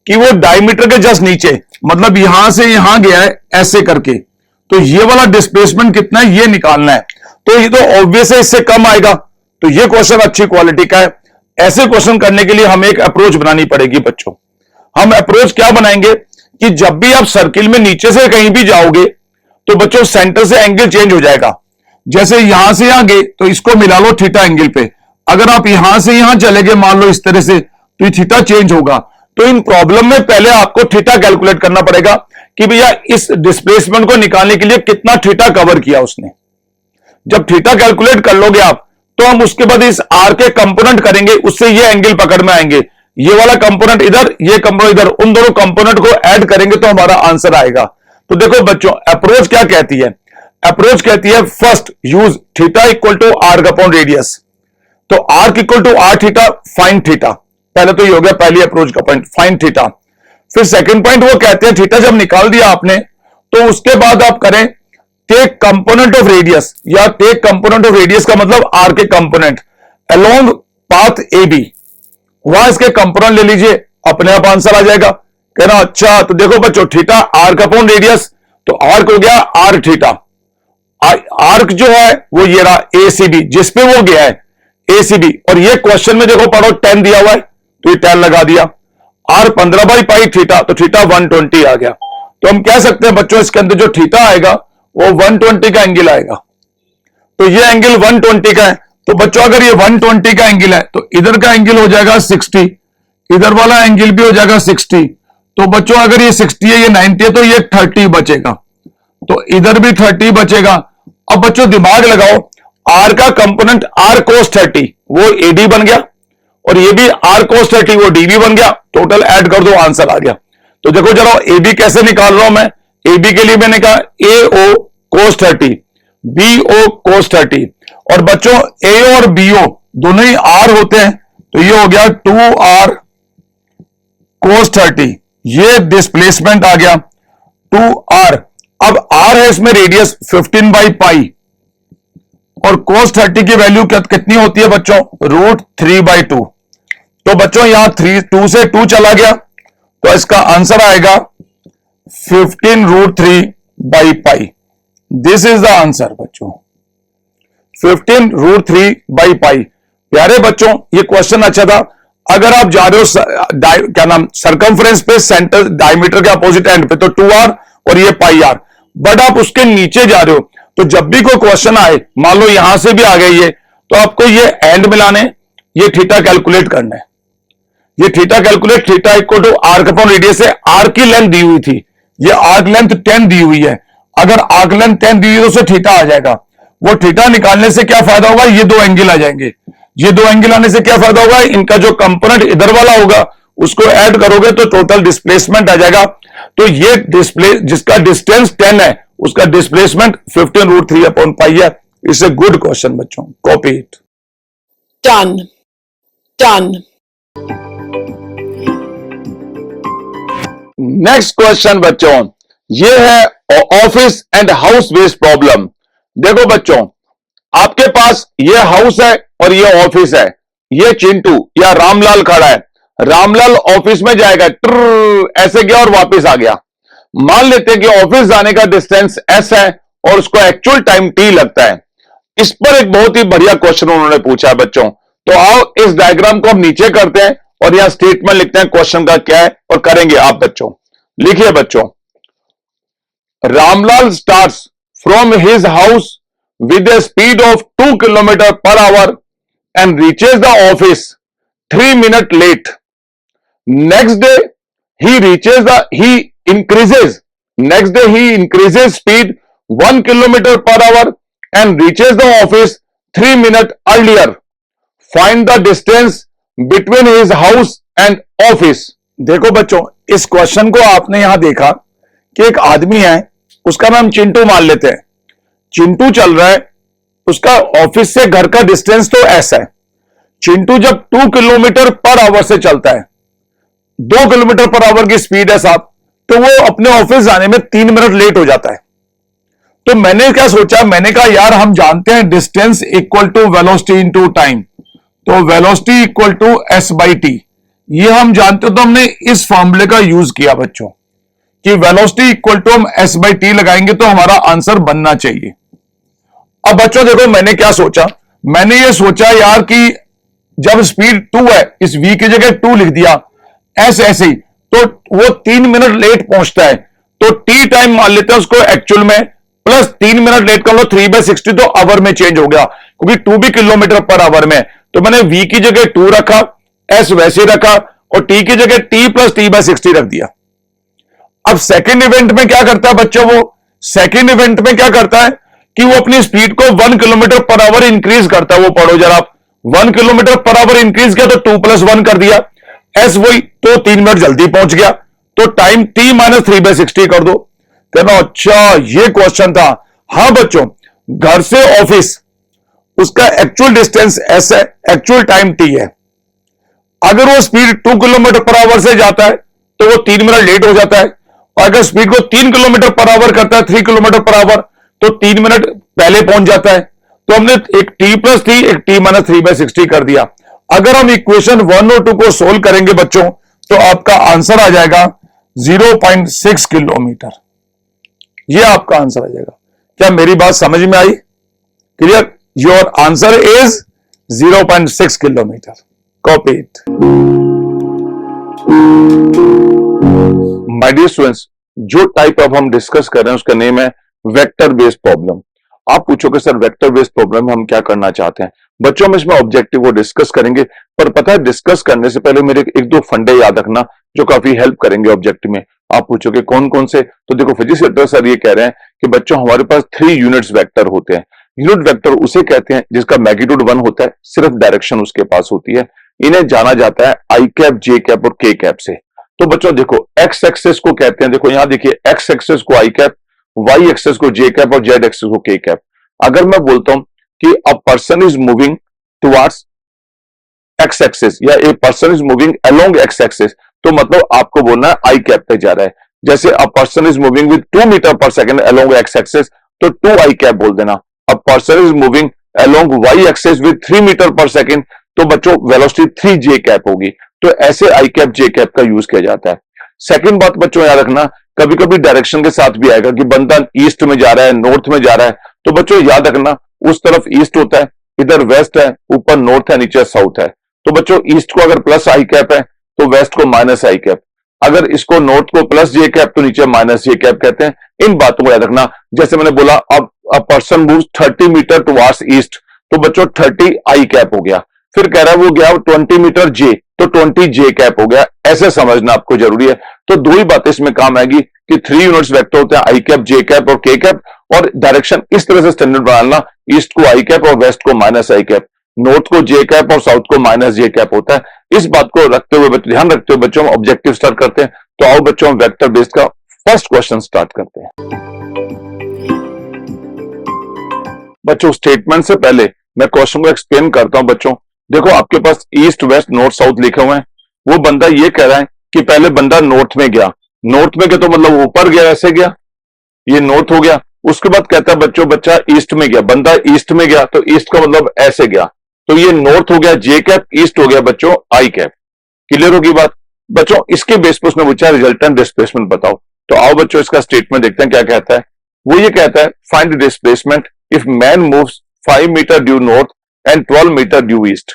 कि वो डायमीटर के जस्ट नीचे, मतलब यहां से यहां गया है ऐसे करके, तो ये वाला डिस्प्लेसमेंट कितना है ये निकालना है, तो ये तो ऑब्वियस है इससे कम आएगा, तो ये क्वेश्चन अच्छी क्वालिटी का है। ऐसे क्वेश्चन करने के लिए हमें एक अप्रोच बनानी पड़ेगी बच्चों। हम अप्रोच क्या बनाएंगे कि जब भी आप सर्किल में नीचे से कहीं भी जाओगे तो बच्चों सेंटर से एंगल चेंज हो जाएगा। जैसे यहां से यहां गए तो इसको मिला लो थीटा एंगल पे, अगर आप यहां से यहां चले गए मान लो इस तरह से, तो ये थीटा चेंज होगा। तो इन प्रॉब्लम में पहले आपको थीटा कैलकुलेट करना पड़ेगा कि भैया इस डिस्प्लेसमेंट को निकालने के लिए कितना थीटा कवर किया उसने। जब थीटा कैलकुलेट कर लोगे आप, तो हम उसके बाद इस आर के कंपोनेंट करेंगे, उससे ये एंगल पकड़ में आएंगे, ये वाला कंपोनेंट इधर, ये कंपोनेंट इधर, उन दोनों कंपोनेंट को ऐड करेंगे तो हमारा आंसर आएगा। तो देखो बच्चों, अप्रोच क्या कहती है? अप्रोच कहती है first use theta equal to arc upon radius. तो arc equal to r theta, find theta. पहले तो ये हो गया पहली अप्रोच का पॉइंट, फाइंड थीटा। फिर सेकंड पॉइंट वो कहते हैं थीटा जब निकाल दिया आपने, तो उसके बाद आप करें टेक कंपोनेंट ऑफ रेडियस, या टेक कंपोनेंट ऑफ रेडियस का मतलब आर के component along path A B, वहां इसके कंपोनेंट ले लीजिए, अपने आप आंसर आ जाएगा। कहना अच्छा, तो देखो बच्चों, थीटा आर्क अपॉन रेडियस, तो आर्क हो गया आर थीटा। आर्क जो है वो ये रहा एसीबी, जिसपे वो गया है एसीबी, और ये क्वेश्चन में देखो पढ़ो 10 दिया हुआ है, तो ये 10 लगा दिया। आर 15/पाई थीटा, तो थीटा 120 आ गया। तो हम कह सकते हैं बच्चों इसके अंदर जो थीटा आएगा वो 120 का एंगल आएगा। तो ये एंगल 120 का है। तो बच्चों अगर ये 120 का एंगल है, तो इधर का एंगल हो जाएगा 60, इधर वाला एंगल भी हो जाएगा 60। तो बच्चों अगर ये 60 है, ये 90 है, तो ये 30 बचेगा, तो इधर भी 30 बचेगा। अब बच्चों दिमाग लगाओ, आर का कंपोनेंट आर कोस 30 वो एडी बन गया, और ये भी आर कोस 30 वो डीबी बन गया। टोटल ऐड कर दो, आंसर आ गया। तो देखो जरा एबी कैसे निकाल रहा हूं मैं। एबी के लिए मैंने कहा ए ओ कोस 30, बी ओ कोस 30, और बच्चों ए और बी ओ दोनों ही आर होते हैं, तो ये हो गया 2r कोस 30। ये डिस्प्लेसमेंट आ गया 2r। अब r है इसमें रेडियस 15/पाई, और कोस 30 की वैल्यू कितनी होती है बच्चों? √3/2। तो बच्चों यहां 2 से 2 चला गया, तो इसका आंसर आएगा 15√3/पाई। दिस इज द आंसर बच्चों, 15√3/पाई। प्यारे बच्चों ये क्वेश्चन अच्छा था। अगर आप जा रहे हो क्या नाम सरकमफ्रेंस पे, सेंटर डायमीटर के अपोजिट एंड पे, तो 2r और ये πr, बट आप उसके नीचे जा रहे हो, तो जब भी कोई क्वेश्चन आए, मान लो यहां से भी आ गई ये, तो आपको ये एंड मिलाने, ये थीटा कैलकुलेट करना है। ये theta calculate, theta equal to arc upon radius है। आर्क की लेंथ दी हुई थी, ये आर्क लेंथ 10 दी हुई है। अगर आर्क लेंथ 10 दी हुई तो उसे थीटा आ जाएगा। वो थीटा निकालने से क्या फायदा होगा? ये दो एंगल आ जाएंगे। ये दो एंगल आने से क्या फायदा होगा? इनका जो कंपोनेंट इधर वाला होगा उसको ऐड करोगे तो टोटल डिस्प्लेसमेंट आ जाएगा। तो ये डिस्प्ले जिसका डिस्टेंस 10 है, उसका डिस्प्लेसमेंट 15√3/पाई है। इट्स ए गुड क्वेश्चन बच्चों, copy it. done, done, next question बच्चों, ये है office and house based problem. देखो बच्चों, आपके पास ये हाउस है और ये ऑफिस है। ये चिंटू या रामलाल खड़ा है। रामलाल ऑफिस में जाएगा, ट्र ऐसे गया और वापस आ गया। मान लेते हैं कि ऑफिस जाने का डिस्टेंस s है और उसको एक्चुअल टाइम t लगता है। इस पर एक बहुत ही बढ़िया क्वेश्चन उन्होंने पूछा है बच्चों। तो आओ इस डायग्राम को हम नीचे करते हैं और यहां स्टेटमेंट लिखते हैं क्वेश्चन का क्या है, और करेंगे आप बच्चों। लिखिए बच्चों, Ramlal starts from his house with a speed of 2 km/h and reaches the office 3 minutes late. Next day he increases speed 1 km/h and reaches the office 3 minutes earlier. Find the distance between his house and office. देखो बच्चों, इस question को आपने यहां देखा कि एक आदमी है, उसका नाम चिंटू मान लेते हैं। चिंटू चल रहा है, उसका ऑफिस से घर का डिस्टेंस तो s है। चिंटू जब 2 km/h से चलता है, 2 km/h की स्पीड है साहब, तो वो अपने ऑफिस जाने में 3 मिनट लेट हो जाता है। तो मैंने क्या सोचा, मैंने कहा यार हम जानते हैं distance equal to velocity into time, तो वेलोसिटी इक्वल टू s/t, ये हम जानते हो। तो हमने इस फॉर्मूले का यूज किया बच्चों कि वेलोसिटी इक्वल टू हम s/t लगाएंगे तो हमारा आंसर बनना चाहिए। अब बच्चों देखो मैंने क्या सोचा, मैंने ये सोचा यार कि जब स्पीड 2 है, इस v की जगह 2 लिख दिया, s ऐसे ही, तो वो 3 मिनट लेट पहुंचता है। तो t टाइम मान लेते हैं उसको एक्चुअल में, प्लस 3 मिनट लेट कर लो, 3/60 तो आवर में चेंज हो गया, क्योंकि 2 भी km/h में। तो मैंने v की जगह 2 रखा, s वैसे ही रखा, और टी की जगह टी प्लस टी बाय 60 रख दिया। अब सेकेंड इवेंट में क्या करता है बच्चों, वो सेकेंड इवेंट में क्या करता है कि वो अपनी स्पीड को 1 किलोमीटर पर आवर इंक्रीज करता है। वो पढ़ो जरा, 1 किलोमीटर पर आवर इंक्रीज किया तो 2 + 1 कर दिया, एस वही तो 3 मिनट जल्दी पहुंच गया, तो टाइम t - 3/60 कर दो। कहना अच्छा ये क्वेश्चन था। हां बच्चों, घर से ऑफिस उसका एक्चुअल डिस्टेंस s है, एक्चुअल टाइम t है। अगर वो स्पीड 2 किलोमीटर पर आवर से जाता है तो वो 3 मिनट लेट हो जाता है, और अगर स्पीड को 3 किलोमीटर पर आवर करता है, 3 किलोमीटर पर आवर, तो 3 मिनट पहले पहुंच जाता है। तो हमने एक t + t एक t - 3/60 कर दिया। अगर हम इक्वेशन 1 और 2 को सोल्व करेंगे बच्चों तो आपका आंसर आ जाएगा 0.6 किलोमीटर। ये आपका आंसर आ जाएगा। क्या मेरी बात समझ में आई? Clear? Your answer is 0.6 kilometre. Copy it. My dear students, जो टाइप अब हम डिस्कस कर रहे हैं उसका नेम है वेक्टर बेस्ड प्रॉब्लम। आप पूछोगे सर वेक्टर बेस्ड प्रॉब्लम में हम क्या करना चाहते हैं? बच्चों में इसमें ऑब्जेक्टिव को डिस्कस करेंगे, पर पता है डिस्कस करने से पहले मेरे एक दो फंडे याद रखना जो काफी हेल्प करेंगे ऑब्जेक्टिव में। आप पूछोगे कौन कौन से? तो देखो फिजिक्स लेक्चर सर ये कह रहे हैं कि बच्चों हमारे पास 3 यूनिट्स वेक्टर होते हैं। यूनिट वेक्टर उसे कहते हैं जिसका मैग्नीट्यूड 1 होता है, सिर्फ डायरेक्शन उसके पास होती है। इन्हें जाना जाता है आई कैप, जे कैप और के कैप से। तो बच्चों देखो एक्स एक्सेस को कहते हैं, देखो यहां देखिए, एक्स एक्सेस को आई कैप, वाई एक्सेस को जे कैप और जेड एक्सेस को के कैप। अगर मैं बोलता हूं कि a person is moving towards X axis या a person is moving along x axis, तो मतलब आपको बोलना है आई कैप पे जा रहा है। जैसे a person is moving with 2 metre per second along x axis, तो 2 आई कैप बोल देना। A person is moving along y axis with 3 metre per second, तो बच्चों वेलोसिटी 3 जे कैप होगी। तो ऐसे आई कैप जे कैप का use किया जाता है। सेकंड बात बच्चों याद रखना, कभी कभी डायरेक्शन के साथ भी आएगा कि बंदा ईस्ट में जा रहा है, नॉर्थ में जा रहा है, तो बच्चों याद रखना उस तरफ ईस्ट होता है, इधर वेस्ट है, ऊपर नॉर्थ है, नीचे साउथ है। तो बच्चों ईस्ट को अगर प्लस आई कैप है तो वेस्ट को माइनस आई कैप, अगर इसको नॉर्थ को प्लस जे कैप तो नीचे माइनस जे कैप कहते हैं। इन बातों को याद रखना। जैसे मैंने बोला अब a person moves 30 metre towards east, तो बच्चों 30 आई कैप हो गया। फिर कह रहा है वो गया 20 मीटर जे, तो 20 जे कैप हो गया। ऐसे समझना आपको जरूरी है। तो दो ही बातें इसमें काम आएगी कि 3 यूनिट्स वेक्टर होते हैं, आई कैप, जे कैप और के कैप, और डायरेक्शन इस तरह से स्टैंडर्ड बनाना, ईस्ट को आई कैप और वेस्ट को माइनस आई कैप, नॉर्थ को जे कैप और साउथ को माइनस जे कैप होता है। इस बात को रखते हुए ध्यान रखते हुए बच्चों हम ऑब्जेक्टिव स्टार्ट करते हैं। तो आओ बच्चों हम वेक्टर बेस्ड का फर्स्ट क्वेश्चन स्टार्ट करते हैं। बच्चों स्टेटमेंट से पहले मैं क्वेश्चन को एक्सप्लेन करता हूं। बच्चों देखो आपके पास ईस्ट, वेस्ट, नॉर्थ, साउथ लिखे हुए हैं। वो बंदा ये कह रहा है कि पहले बंदा नॉर्थ में गया, नॉर्थ में गया तो मतलब ऊपर गया, ऐसे गया, ये नॉर्थ हो गया। उसके बाद कहता है बच्चों बच्चा ईस्ट में गया, बंदा ईस्ट में गया तो ईस्ट का मतलब ऐसे गया, तो ये नॉर्थ हो गया जे कैप, ईस्ट हो गया बच्चों आई कैप। क्लियर होगी बात? बच्चों इसके बेस पर उसने पूछा रिजल्टेंट डिस्प्लेसमेंट बताओ। तो आओ बच्चों इसका स्टेटमेंट देखते हैं क्या कहता है। वो ये कहता है find displacement if man moves 5 metre due north and 12 metre due east.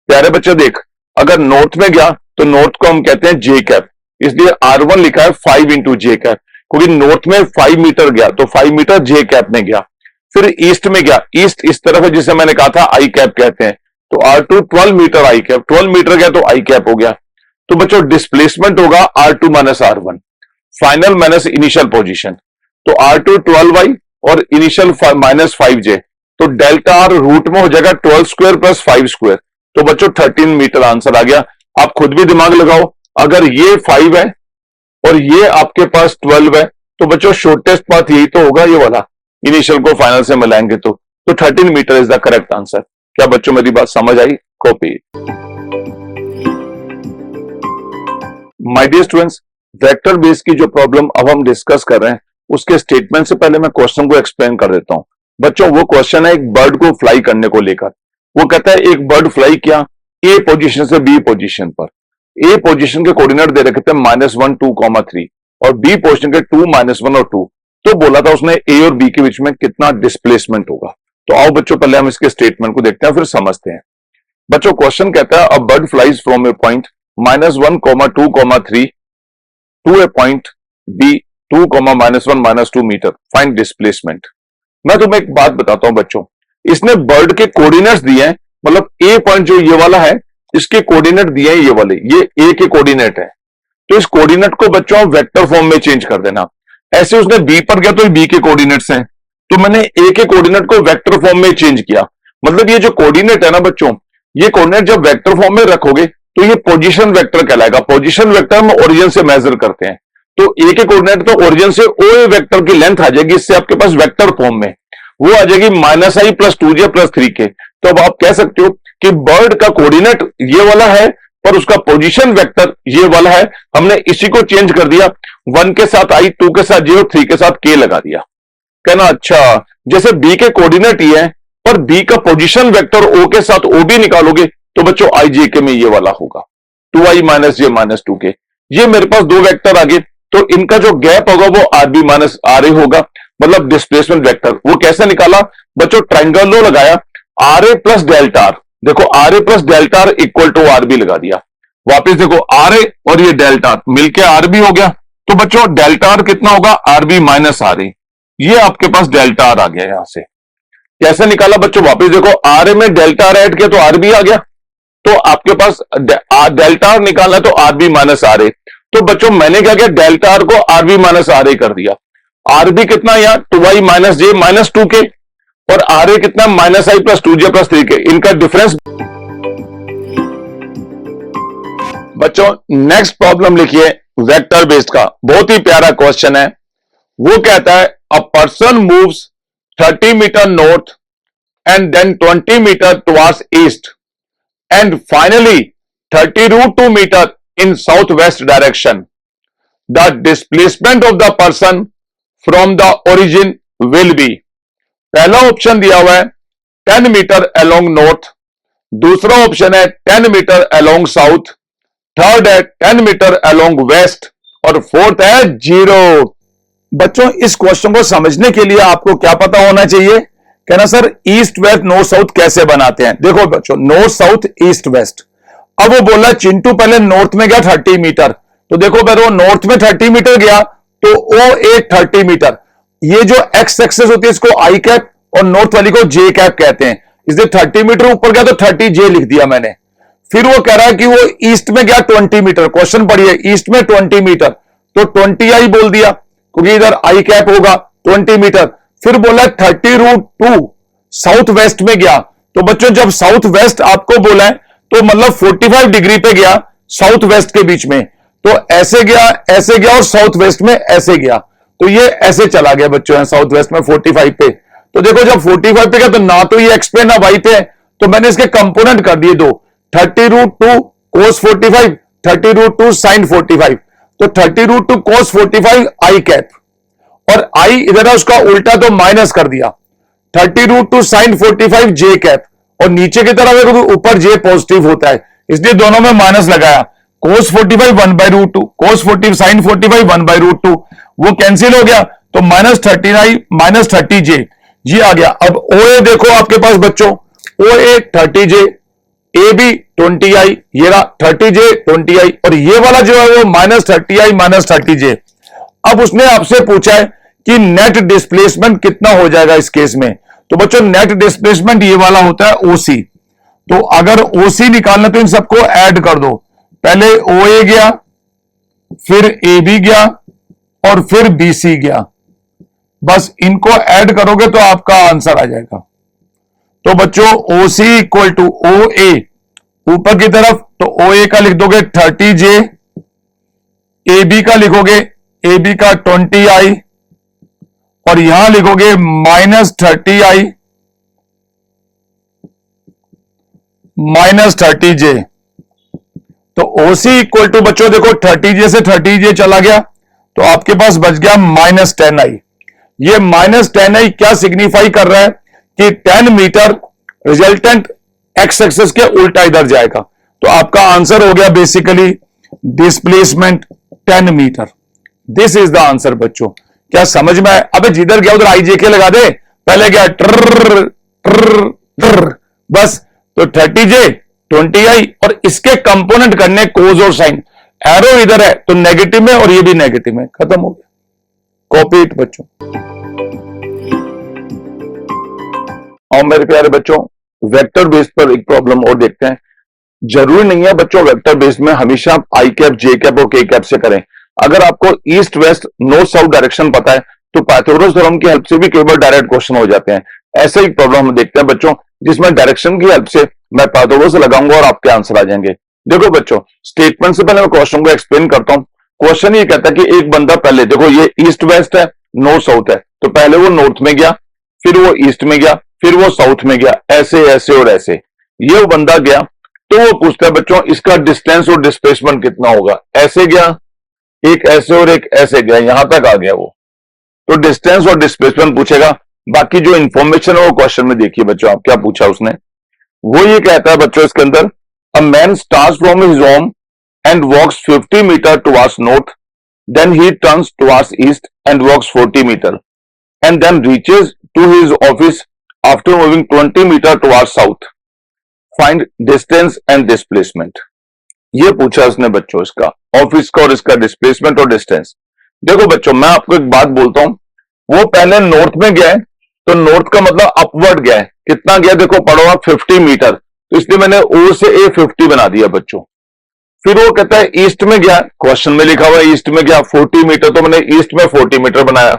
प्यारे बच्चे देख, अगर नॉर्थ में गया तो नॉर्थ को हम कहते हैं जे कैप, इसलिए R1 लिखा है 5 इंटू जे कैप, क्योंकि नॉर्थ में 5 मीटर गया तो 5 मीटर जे कैप में गया। फिर ईस्ट में गया, ईस्ट इस तरफ है जिसे मैंने कहा था आई कैप कहते हैं, तो R2 12 मीटर आई कैप, 12 मीटर गया तो आई कैप हो गया। तो बच्चों डिस्प्लेसमेंट होगा R2 minus R1, final minus initial position, तो R2 12y और इनिशियल माइनस 5j, तो डेल्टा R रूट में हो जाएगा 12 स्क्वायर प्लस 5 स्क्वायर, तो बच्चों 13 मीटर आंसर आ गया। आप खुद भी दिमाग लगाओ, अगर ये 5 है और ये आपके पास 12 है तो बच्चों शॉर्टेस्ट पाथ यही तो होगा, ये वाला, इनिशियल को फाइनल से मिलाएंगे तो 13 metre is the correct answer. क्या बच्चों मेरी बात समझ आई? Copy. My dear students, vector base की जो प्रॉब्लम अब हम डिस्कस कर रहे हैं उसके स्टेटमेंट से पहले मैं क्वेश्चन को एक्सप्लेन कर देता हूं। बच्चों वो क्वेश्चन है एक बर्ड को फ्लाई करने को लेकर। वो कहता है एक बर्ड फ्लाई किया ए पोजीशन से बी पोजीशन पर, ए पोजीशन के कोऑर्डिनेट दे रखे थे -1 2, 3 और बी पोजीशन के 2 -1 और 2, तो बोला था उसने ए और बी के बीच में कितना डिस्प्लेसमेंट होगा। तो आओ बच्चों पहले हम इसके स्टेटमेंट को देखते हैं फिर समझते हैं। बच्चों क्वेश्चन कहता है a bird flies from a point -1, 2, 3 to a point B 2, -1, -2 metre, find displacement. मैं तुम्हें एक बात बताता हूं बच्चों, इसने बर्ड के कोऑर्डिनेट्स दिए हैं, मतलब ए पॉइंट जो ये वाला है इसके कोऑर्डिनेट दिए हैं ये वाले, ये ए के कोऑर्डिनेट है, तो इस कोऑर्डिनेट को बच्चों आप वेक्टर फॉर्म में चेंज कर देना। ऐसे उसने बी पर गया तो ये बी के कोऑर्डिनेट्स हैं, तो मैंने ए के कोऑर्डिनेट को वेक्टर फॉर्म में चेंज किया। मतलब ये जो कोऑर्डिनेट है ना बच्चों, ये कोऑर्डिनेट जब वेक्टर फॉर्म में रखोगे तो ये पोजीशन वेक्टर कहलाएगा। पोजीशन वेक्टर हम ओरिजिन से मेजर करते हैं, तो ए के कोऑर्डिनेट तो ओरिजिन से ओ ए वेक्टर की लेंथ आ जाएगी, इससे आपके पास वेक्टर फॉर्म में वो आ जाएगी -i + 2j + 3k। तो अब आप कह सकते हो कि बर्ड का कोऑर्डिनेट ये वाला है पर उसका पोजीशन वेक्टर ये वाला है। हमने इसी को चेंज कर दिया, 1 के साथ i, 2 के साथ j और 3 के साथ k लगा दिया। कहना अच्छा, जैसे b के कोऑर्डिनेट ये है पर b का पोजीशन वेक्टर o के साथ o भी निकालोगे तो बच्चों i j k में ये वाला होगा 2i - j - 2k। ये मेरे पास दो वेक्टर आ गए, तो इनका जो गैप होगा वो rb - ra होगा, मतलब डिस्प्लेसमेंट वेक्टर। वो कैसे निकाला बच्चों, ट्रायंगल लो लगाया, ra + डेल्टा r, देखो ra + डेल्टा r = rb लगा दिया। वापस देखो ra और ये डेल्टा r मिलके rb हो गया, तो बच्चों डेल्टा r कितना होगा, rb - ra। ये आपके पास डेल्टा r आ गया। यहां से कैसे निकाला बच्चों, वापस देखो ra में डेल्टा r ऐड किया तो rb आ गया, तो आपके पास डेल्टा r निकालना है तो rb - ra। तो बच्चों मैंने क्या किया, डेल्टा r को rb - ra कर दिया। rb कितना, यहां 2i - j - 2k, और ra कितना, -i + 2j + 3k। इनका डिफरेंस बच्चों नेक्स्ट प्रॉब्लम लिखिए वेक्टर बेस्ड का, बहुत ही प्यारा क्वेश्चन है। वो कहता है a person moves 30 metre north and then 20 metre towards east and finally 30√2 metre in south west direction. The displacement of the person from the origin will be. पहला ऑप्शन दिया हुआ है 10 मीटर अलोंग नॉर्थ, दूसरा option है 10 metre along south, third है 10 metre along waste, और fourth है 0। बच्चों इस क्वेश्चन को समझने के लिए आपको क्या पता होना चाहिए, कहना sir east west north south कैसे बनाते हैं। देखो बच्चों, नॉर्थ साउथ ईस्ट वेस्ट, अब वो बोला चिंटू पहले नॉर्थ में गया 30 मीटर, तो देखो पहले वो नॉर्थ में 30 मीटर गया तो ओ ए 30 मीटर, ये जो एक्स एक्सेस होती है इसको आई कैप और नॉर्थ वाली को जे कैप कहते हैं, इसलिए 30 मीटर ऊपर गया तो 30 जे लिख दिया मैंने। फिर वो कह रहा है कि वो ईस्ट में गया 20 मीटर, क्वेश्चन पढ़िए, ईस्ट में 20 मीटर तो 20 आई बोल दिया क्योंकि इधर आई कैप होगा 20 मीटर। फिर बोला 30√2 साउथ वेस्ट में गया, तो बच्चों जब साउथ वेस्ट आपको बोला है तो मतलब 45 डिग्री पे गया साउथ वेस्ट के बीच में, तो ऐसे गया और साउथ वेस्ट में ऐसे गया, तो ये ऐसे चला गया बच्चों साउथ वेस्ट में 45 पे। तो देखो जब 45 पे गया तो ना तो ये एक्स पे ना वाई पे है, तो मैंने इसके कंपोनेंट कर दिए दो, 30√2 cos 45, 30√2 sin 45, तो 30√2 cos 45 आई कैप, और आई इधर है उसका उल्टा तो माइनस कर दिया, 30√2 sin 45 जे कैप, और नीचे की तरफ देखो ऊपर जे पॉजिटिव होता है इसलिए दोनों में माइनस लगाया, cos 45 1/√2, cos 40 sin 45 1/√2, वो कैंसिल हो गया तो -39 -30 जे, ये आ गया। अब OA देखो आपके पास बच्चों, OA 30 जे, ए बी 20 आई, ये रहा 30 जे 20 आई, और ये वाला जो है वो -30 आई -30 जे। अब उसने आपसे पूछा है कि नेट डिस्प्लेसमेंट कितना हो जाएगा इस केस में, तो बच्चों नेट डिस्प्लेसमेंट ये वाला होता है OC, तो अगर OC निकालना तो इन सबको ऐड कर दो, पहले OA गया, फिर AB गया और फिर BC गया, बस इनको ऐड करोगे तो आपका आंसर आ जाएगा। तो बच्चों OC = OA ऊपर की तरफ, तो OA का लिख दोगे 30 जे, AB का लिखोगे AB का 20 आई, और यहां लिखोगे -30 आई -30 जे। तो OC = बच्चों देखो 30 जे से 30 जे चला गया तो आपके पास बच गया -10 आई। ये -10 आई क्या सिग्निफाई कर रहा है कि 10 मीटर रिजल्टेंट एक्स एक्सेस के उल्टा इधर जाएगा, तो आपका आंसर हो गया basically displacement 10 metre. This is the answer बच्चों, क्या समझ में आया? अबे जिधर गया उधर आई जे के लगा दे, पहले गया ट्र ट्र बस, तो 30 जे 20 आई, और इसके कंपोनेंट करने कोज और साइन, एरो इधर है तो नेगेटिव में और ये भी नेगेटिव में, खत्म हो गया, कॉपी इट बच्चों। और मेरे प्यारे बच्चों वेक्टर बेस पर एक प्रॉब्लम और देखते हैं। जरूरी नहीं है बच्चों वेक्टर बेस्ड में हमेशा आप आई कैप, जे कैप और के कैप से करें। अगर आपको east west north south direction पता है तो पाइथागोरस थ्योरम की हेल्प से भी कई बार डायरेक्ट क्वेश्चन हो जाते हैं। ऐसे ही प्रॉब्लम हम देखते हैं बच्चों जिसमें डायरेक्शन की हेल्प से मैं पाइथागोरस लगाऊंगा और आपके आंसर आ जाएंगे। देखो बच्चों, स्टेटमेंट से पहले मैं क्वेश्चन को एक्सप्लेन करता हूं। क्वेश्चन ये कहता है कि एक बंदा पहले, देखो ये ईस्ट वेस्ट है, नॉर्थ साउथ है, तो पहले वो नॉर्थ में गया, फिर वो ईस्ट में गया, फिर वो साउथ में गया, ऐसे ऐसे और ऐसे। ये वो बंदा गया तो वो पूछता है बच्चों इसका डिस्टेंस और डिस्प्लेसमेंट कितना होगा। ऐसे गया, एक ऐसे और एक ऐसे गया, यहां तक आ गया वो, तो डिस्टेंस और डिस्प्लेसमेंट पूछेगा। बाकी जो इंफॉर्मेशन है वो क्वेश्चन में देखिए बच्चों आप क्या पूछा उसने। वो ये कहता है बच्चों इसके अंदर, a man starts from his home and walks 50 metre towards north, then he turns towards east and walks 40 metre and then reaches to his office after moving 20 metre towards south. Find distance and displacement. ये पूछा उसने बच्चों इसका office का और इसका displacement और distance. देखो बच्चों मैं आपको एक बात बोलता हूं, वो पहले नॉर्थ में गया है तो नॉर्थ का मतलब अपवर्ड गया है। कितना गया देखो पढ़ो आप, 50 मीटर, तो इसलिए मैंने ओ से ए 50 बना दिया बच्चों। फिर वो कहता है ईस्ट में गया, क्वेश्चन में लिखा हुआ है ईस्ट में गया 40 मीटर, तो मैंने ईस्ट में 40 मीटर बनाया।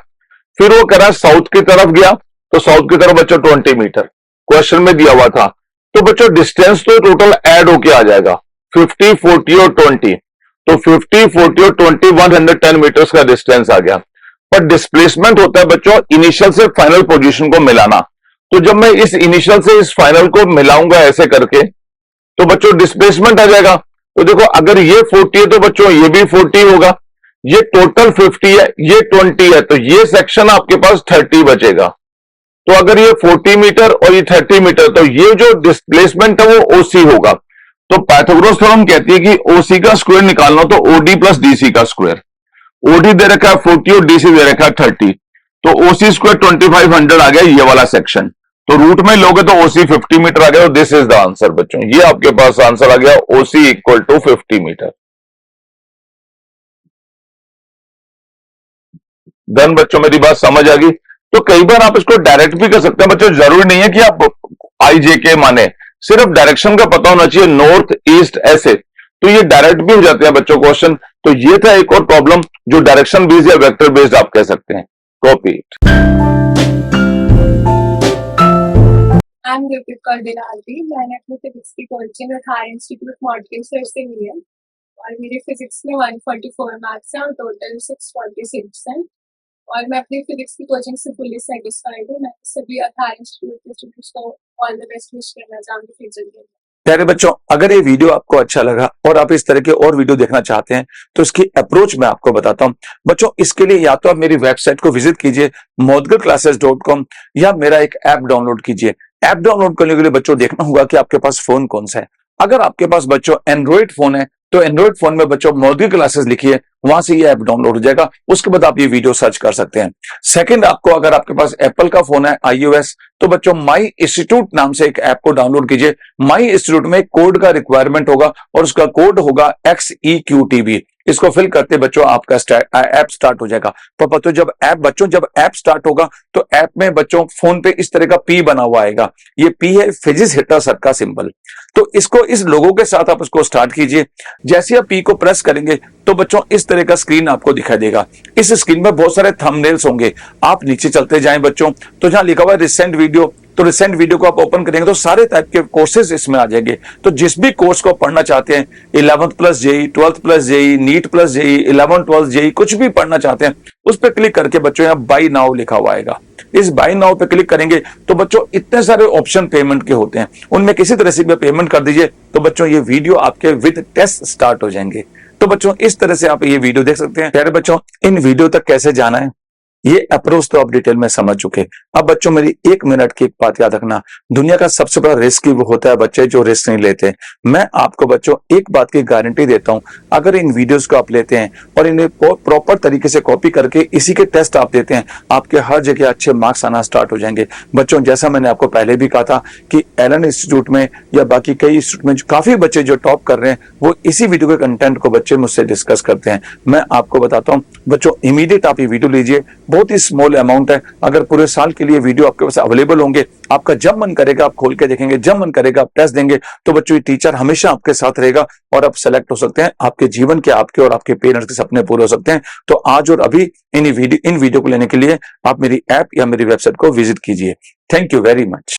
फिर वो कह रहा है साउथ की तरफ गया, तो साउथ की तरफ बच्चों 20 मीटर क्वेश्चन में दिया हुआ था। तो बच्चों डिस्टेंस तो टोटल ऐड होके आ जाएगा 50, 40 और 20, तो 50, 40 और 20 110 मीटर्स का डिस्टेंस आ गया। पर डिस्प्लेसमेंट होता है बच्चों इनिशियल से फाइनल पोजीशन को मिलाना। तो जब मैं इस इनिशियल से इस फाइनल को मिलाऊंगा ऐसे करके तो बच्चों डिस्प्लेसमेंट आ जाएगा। तो देखो अगर ये 40 है तो बच्चों ये भी 40 होगा, ये टोटल 50 है, ये 20 है, तो ये सेक्शन आपके पास 30 बचेगा। तो अगर ये 40 मीटर और ये 30 मीटर, तो ये जो डिस्प्लेसमेंट है वो ओसी होगा। तो पाइथागोरस थ्योरम कहती है कि ओसी का स्क्वायर निकालना तो ओडी प्लस डीसी का स्क्वायर। ओडी दे रखा है 40 और डीसी दे रखा है 30, तो ओसी स्क्वायर 2500 आ गया ये वाला सेक्शन। तो रूट में लोगे तो ओसी 50 मीटर आ गया। दिस इज द आंसर बच्चों, ये आपके पास आंसर आ गया, ओसी इक्वल टू 50 मीटर। देन बच्चों मेरी बात समझ आ गई। तो कई बार आप इसको डायरेक्ट भी कर सकते हैं बच्चों, जरूरी नहीं है कि आप आई जे के माने, सिर्फ डायरेक्शन का पता होना चाहिए, नॉर्थ ईस्ट ऐसे, तो ये डायरेक्ट भी हो जाते हैं बच्चों क्वेश्चन। तो ये था एक और प्रॉब्लम जो डायरेक्शन बेस्ड या वेक्टर बेस्ड आप कह सकते हैं। Copy it. I am Deepika Dilalti. मैंने अपनी फिजिक्स की coaching Athar institute modelling sir से ली है और मेरे फिजिक्स में 144 मार्क्स हैं और टोटल 646 हैं और मैं अपनी फिजिक्स की कोचिंग से फुली सेटिस्फाइड हूँ। मैं सभी अथार इंस्टीट्यूट के स्टूडेंट्स को ऑल द बेस्ट विश करना चाहूँगी फ्यूचर के लिए। प्यारे बच्चों, अगर ये वीडियो आपको अच्छा लगा और आप इस तरह के और वीडियो देखना चाहते हैं तो इसकी अप्रोच मैं आपको बताता हूं बच्चों। इसके लिए या तो आप मेरी वेबसाइट को विजिट कीजिए moudgalclasses.com या मेरा एक ऐप डाउनलोड कीजिए। ऐप डाउनलोड करने के लिए बच्चों देखना होगा कि आपके पास फोन कौन सा है। अगर आपके पास बच्चों एंड्रॉइड फोन है तो एंड्रॉइड फोन में बच्चों मौदगल क्लासेस लिखिए, वहां से ये ऐप डाउनलोड हो जाएगा। उसके बाद आप ये वीडियो सर्च कर सकते हैं। सेकंड, आपको अगर आपके पास एप्पल का फोन है iOS तो बच्चों माई इंस्टीट्यूट नाम से एक ऐप को डाउनलोड कीजिए। माई इंस्टीट्यूट में कोड का रिक्वायरमेंट होगा और उसका कोड होगा XEQTB। इसको फिल करते बच्चों आपका ऐप स्टार्ट हो जाएगा। पर बच्चों जब ऐप स्टार्ट होगा तो ऐप में बच्चों फोन पे इस तरह का P बना हुआ आएगा। ये P है फिजिक्स हिटर सर का सिंबल। तो इसको इस लोगों के साथ आप इसको स्टार्ट कीजिए। जैसे आप P को प्रेस करेंगे तो बच्चों इस तरह का स्क्रीन आपको दिखाई देगा। इस स्क्रीन में बहुत सारे थंबनेल्स होंगे। आप नीचे चलते जाएं बच्चों तो जहां लिखा हुआ है रिसेंट वीडियो, तो रिसेंट वीडियो को आप ओपन करेंगे तो सारे टाइप के कोर्सेज इसमें आ जाएंगे। तो जिस भी कोर्स को पढ़ना चाहते हैं, 11th plus JEE, 12th plus JEE, NEET plus JEE, 11th 12th JEE, कुछ भी पढ़ना चाहते हैं उस पर क्लिक करके बच्चों यहाँ बाई नाउ लिखा हुआ आएगा। इस बाई नाउ पे क्लिक करेंगे तो बच्चों इतने सारे ऑप्शन पेमेंट के होते हैं, उनमें किसी तरह से भी पेमेंट कर दीजिए तो बच्चों ये वीडियो आपके विद टेस्ट स्टार्ट हो जाएंगे। तो बच्चों इस तरह से आप ये वीडियो देख सकते हैं। प्यारे बच्चों, इन वीडियो तक कैसे जाना है ये अप्रोच तो आप डिटेल में समझ चुके। अब बच्चों मेरी 1 मिनट की एक बात याद रखना, दुनिया का सबसे बड़ा रिस्क ही वो होता है बच्चे जो रिस्क नहीं लेते। मैं आपको बच्चों एक बात की गारंटी देता हूं, अगर इन वीडियोस को आप लेते हैं और इन्हें प्रॉपर तरीके से कॉपी करके इसी के टेस्ट आप देते हैं, आपके हर जगह अच्छे मार्क्स आना स्टार्ट हो जाएंगे। बच्चों जैसा मैंने आपको पहले भी कहा था कि एलन इंस्टीट्यूट में या बाकी कई इंस्टीट्यूट में काफी बच्चे जो टॉप कर रहे हैं वो इसी वीडियो के कंटेंट को बच्चे मुझसे डिस्कस करते हैं। मैं आपको बताता हूँ बच्चों, इमीडिएट आप ये वीडियो लीजिए, बहुत ही स्मॉल अमाउंट है। अगर पूरे साल के लिए वीडियो आपके पास अवेलेबल होंगे, आपका जब मन करेगा आप खोल के देखेंगे, जब मन करेगा आप टेस्ट देंगे, तो बच्चों ये टीचर हमेशा आपके साथ रहेगा और आप सेलेक्ट हो सकते हैं। आपके जीवन के, आपके और आपके पेरेंट्स के सपने पूरे हो सकते हैं। तो आज और अभी इन वीडियो को लेने के लिए आप मेरी ऐप या मेरी वेबसाइट को विजिट कीजिए। Thank you very much.